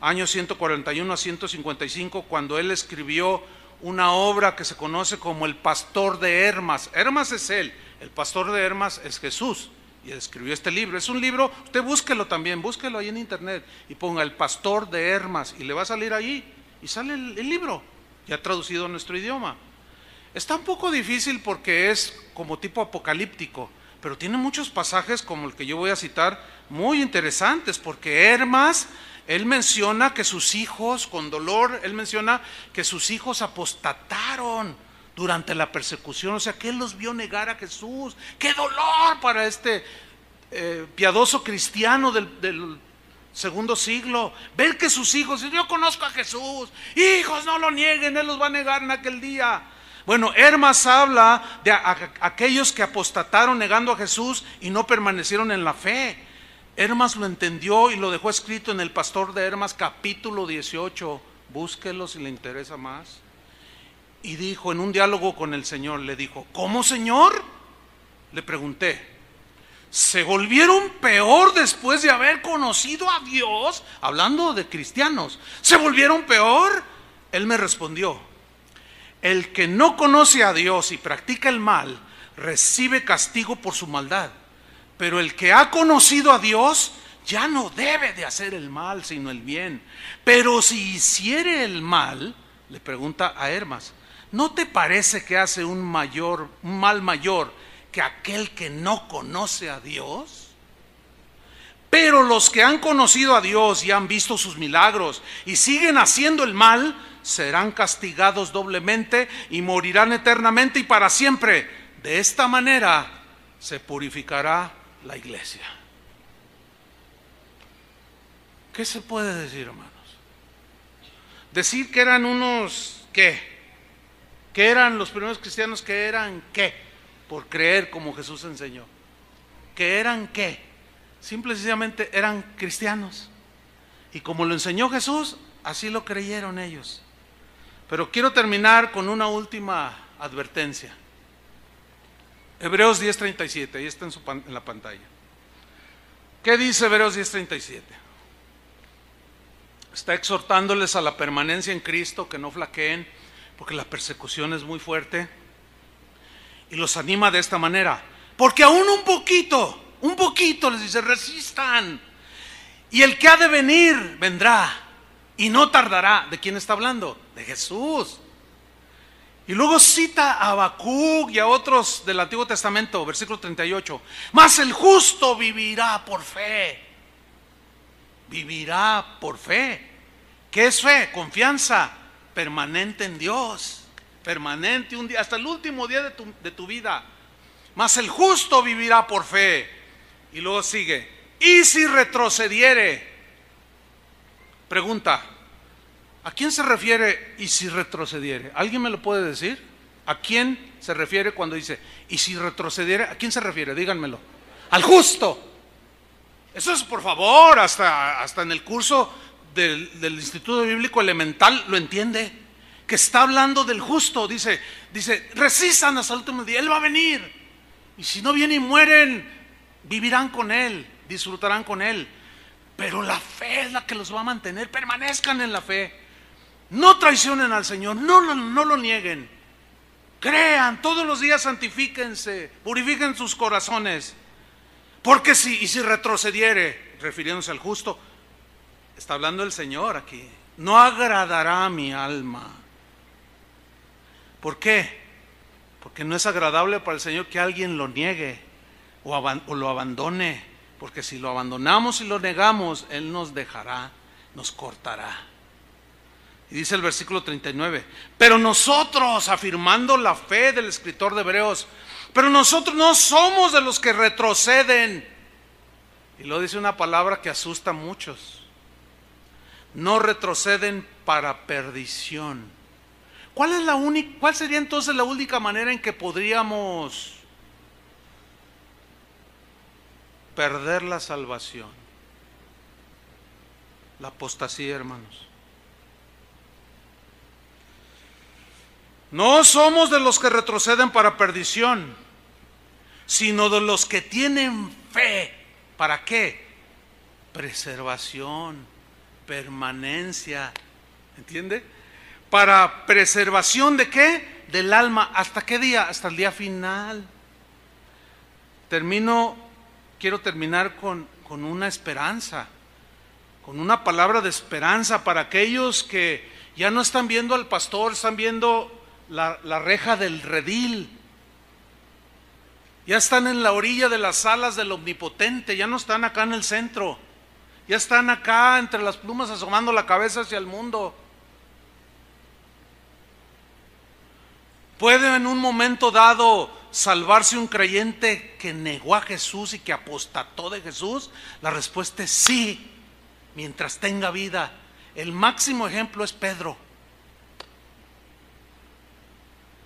años 141 a 155, cuando él escribió una obra que se conoce como el Pastor de Hermas. Hermas es él, el pastor de Hermas es Jesús, y escribió este libro. Es un libro, usted búsquelo también, búsquelo ahí en internet y ponga el Pastor de Hermas y le va a salir ahí, y sale el libro, ya traducido a nuestro idioma. Está un poco difícil porque es como tipo apocalíptico, pero tiene muchos pasajes como el que yo voy a citar muy interesantes, porque Hermas, él menciona que sus hijos, con dolor, él menciona que sus hijos apostataron durante la persecución, o sea que él los vio negar a Jesús. ¡Qué dolor para este piadoso cristiano del segundo siglo! Ver que sus hijos, yo conozco a Jesús, hijos, no lo nieguen, él los va a negar en aquel día. Bueno, Hermas habla de aquellos que apostataron negando a Jesús y no permanecieron en la fe. Hermas lo entendió y lo dejó escrito en el Pastor de Hermas, capítulo 18. Búsquelo si le interesa más. Y dijo, en un diálogo con el Señor, le dijo: ¿cómo, Señor? Le pregunté: ¿se volvieron peor después de haber conocido a Dios? Hablando de cristianos, ¿se volvieron peor? Él me respondió: el que no conoce a Dios y practica el mal, recibe castigo por su maldad. Pero el que ha conocido a Dios ya no debe de hacer el mal, sino el bien. Pero si hiciere el mal, le pregunta a Hermas, ¿no te parece que hace un mal mayor que aquel que no conoce a Dios? Pero los que han conocido a Dios y han visto sus milagros y siguen haciendo el mal, serán castigados doblemente y morirán eternamente y para siempre. De esta manera se purificará la iglesia. ¿Qué se puede decir, hermanos? Decir que eran unos, ¿qué? Que eran los primeros cristianos, que eran, ¿qué? Por creer como Jesús enseñó. Que eran, ¿qué? Simple y sencillamente eran cristianos. Y como lo enseñó Jesús, así lo creyeron ellos. Pero quiero terminar con una última advertencia. Hebreos 10:37, ahí está en la pantalla. ¿Qué dice Hebreos 10:37? Está exhortándoles a la permanencia en Cristo, que no flaqueen, porque la persecución es muy fuerte. Y los anima de esta manera: porque aún un poquito, les dice, resistan. Y el que ha de venir, vendrá, y no tardará. ¿De quién está hablando? De Jesús. Y luego cita a Habacuc y a otros del Antiguo Testamento, versículo 38. Mas el justo vivirá por fe. Vivirá por fe. ¿Qué es fe? Confianza permanente en Dios. Permanente un día, hasta el último día de tu vida. Mas el justo vivirá por fe. Y luego sigue: y si retrocediere. Pregunta: ¿a quién se refiere y si retrocediere? ¿Alguien me lo puede decir? ¿A quién se refiere cuando dice y si retrocediere? ¿A quién se refiere? Díganmelo. Al justo. Eso es, por favor, hasta en el curso del Instituto Bíblico Elemental lo entiende. que está hablando del justo. Dice, resistan hasta el último día, Él va a venir. Y si no viene y mueren, vivirán con Él, disfrutarán con Él. Pero la fe es la que los va a mantener. Permanezcan en la fe. No traicionen al Señor, no lo nieguen. Crean, todos los días santifíquense, purifiquen sus corazones. Porque si retrocediere, refiriéndose al justo, está hablando el Señor aquí, no agradará a mi alma. ¿Por qué? Porque no es agradable para el Señor que alguien lo niegue o lo abandone. Porque si lo abandonamos y lo negamos, Él nos dejará, nos cortará. Y dice el versículo 39, pero nosotros, afirmando la fe del escritor de Hebreos, pero nosotros no somos de los que retroceden. Y luego dice una palabra que asusta a muchos. No retroceden para perdición. ¿Cuál sería entonces la única manera en que podríamos perder la salvación? La apostasía, hermanos. No somos de los que retroceden para perdición, sino de los que tienen fe. ¿Para qué? Preservación, permanencia. ¿Entiende? Para preservación ¿de qué? Del alma. ¿Hasta qué día? Hasta el día final. Quiero terminar con una esperanza, con una palabra de esperanza para aquellos que ya no están viendo al pastor, están viendo la reja del redil. Ya están en la orilla de las alas del Omnipotente, ya no están acá en el centro, ya están acá entre las plumas asomando la cabeza hacia el mundo. ¿Puede en un momento dado salvarse un creyente que negó a Jesús y que apostató de Jesús? La respuesta es sí, mientras tenga vida. El máximo ejemplo es Pedro.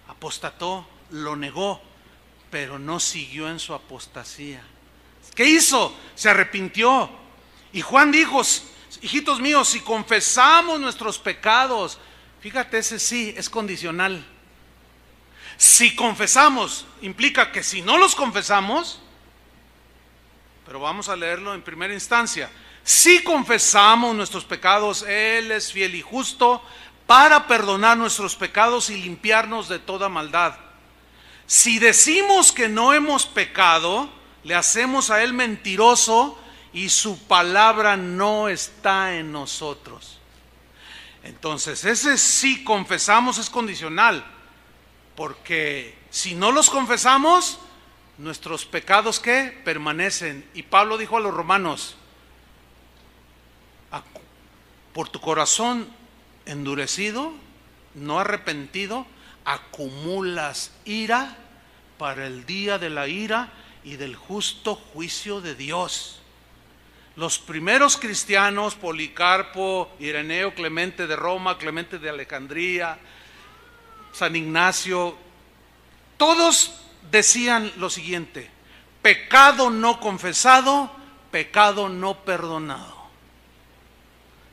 Apostató, lo negó, pero no siguió en su apostasía. ¿Qué hizo? Se arrepintió. Y Juan dijo, hijitos míos, si confesamos nuestros pecados, fíjate, ese sí es condicional. Si confesamos, implica que si no los confesamos, pero vamos a leerlo en primera instancia. Si confesamos nuestros pecados, Él es fiel y justo para perdonar nuestros pecados y limpiarnos de toda maldad. Si decimos que no hemos pecado, le hacemos a Él mentiroso y su palabra no está en nosotros. Entonces, ese si confesamos es condicional, porque si no los confesamos, nuestros pecados ¿qué? Permanecen. Y Pablo dijo a los romanos, por tu corazón endurecido, no arrepentido, acumulas ira para el día de la ira y del justo juicio de Dios. Los primeros cristianos, Policarpo, Ireneo, Clemente de Roma, Clemente de Alejandría, San Ignacio, todos decían lo siguiente: pecado no confesado, pecado no perdonado.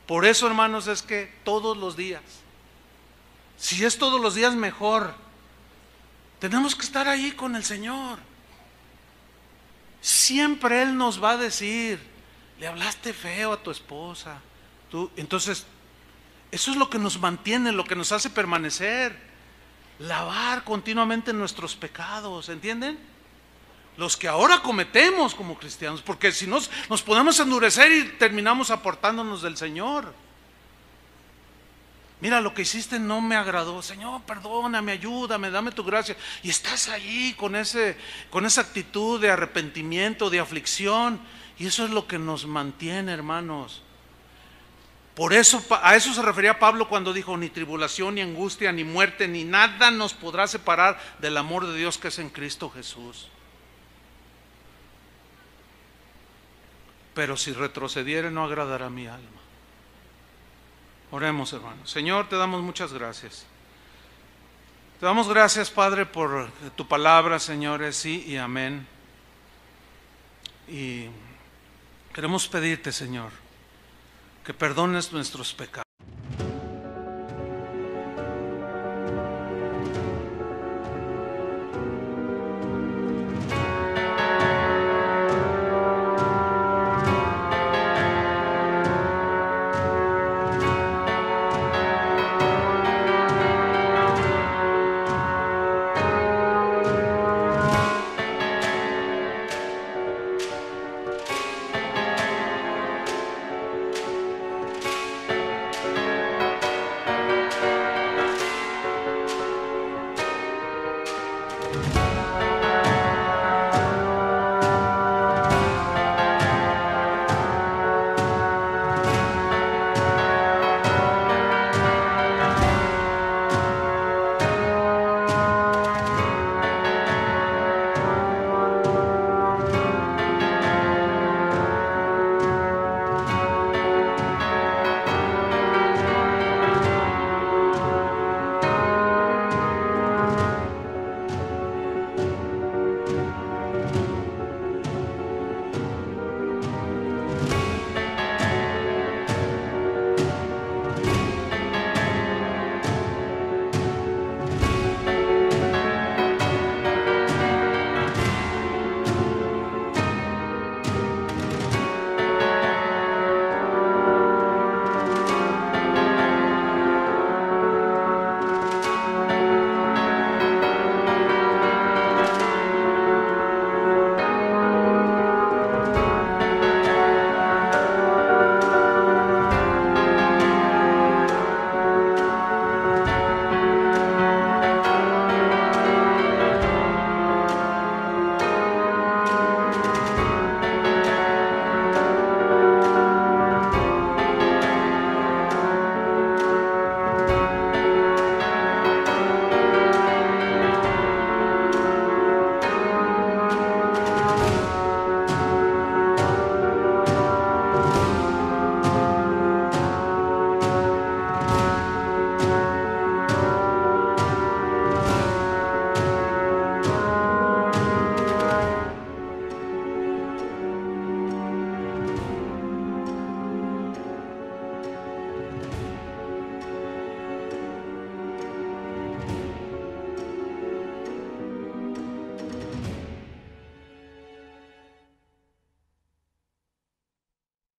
Por eso, hermanos, es que todos los días, si es todos los días mejor, tenemos que estar ahí con el Señor. Siempre Él nos va a decir, le hablaste feo a tu esposa. Entonces, eso es lo que nos mantiene, lo que nos hace permanecer. Lavar continuamente nuestros pecados, ¿entienden? Los que ahora cometemos como cristianos, porque si no nos podemos endurecer y terminamos apartándonos del Señor. Mira, lo que hiciste no me agradó. Señor, perdóname, ayúdame, dame tu gracia. Y estás ahí con esa actitud de arrepentimiento, de aflicción. Y eso es lo que nos mantiene, hermanos. Por eso, a eso se refería Pablo cuando dijo: ni tribulación, ni angustia, ni muerte, ni nada nos podrá separar del amor de Dios que es en Cristo Jesús. Pero si retrocediere, no agradará a mi alma. Oremos, hermanos. Señor, te damos muchas gracias. Te damos gracias, Padre, por tu palabra, Señor, sí y amén. Y queremos pedirte, Señor, que perdones nuestros pecados.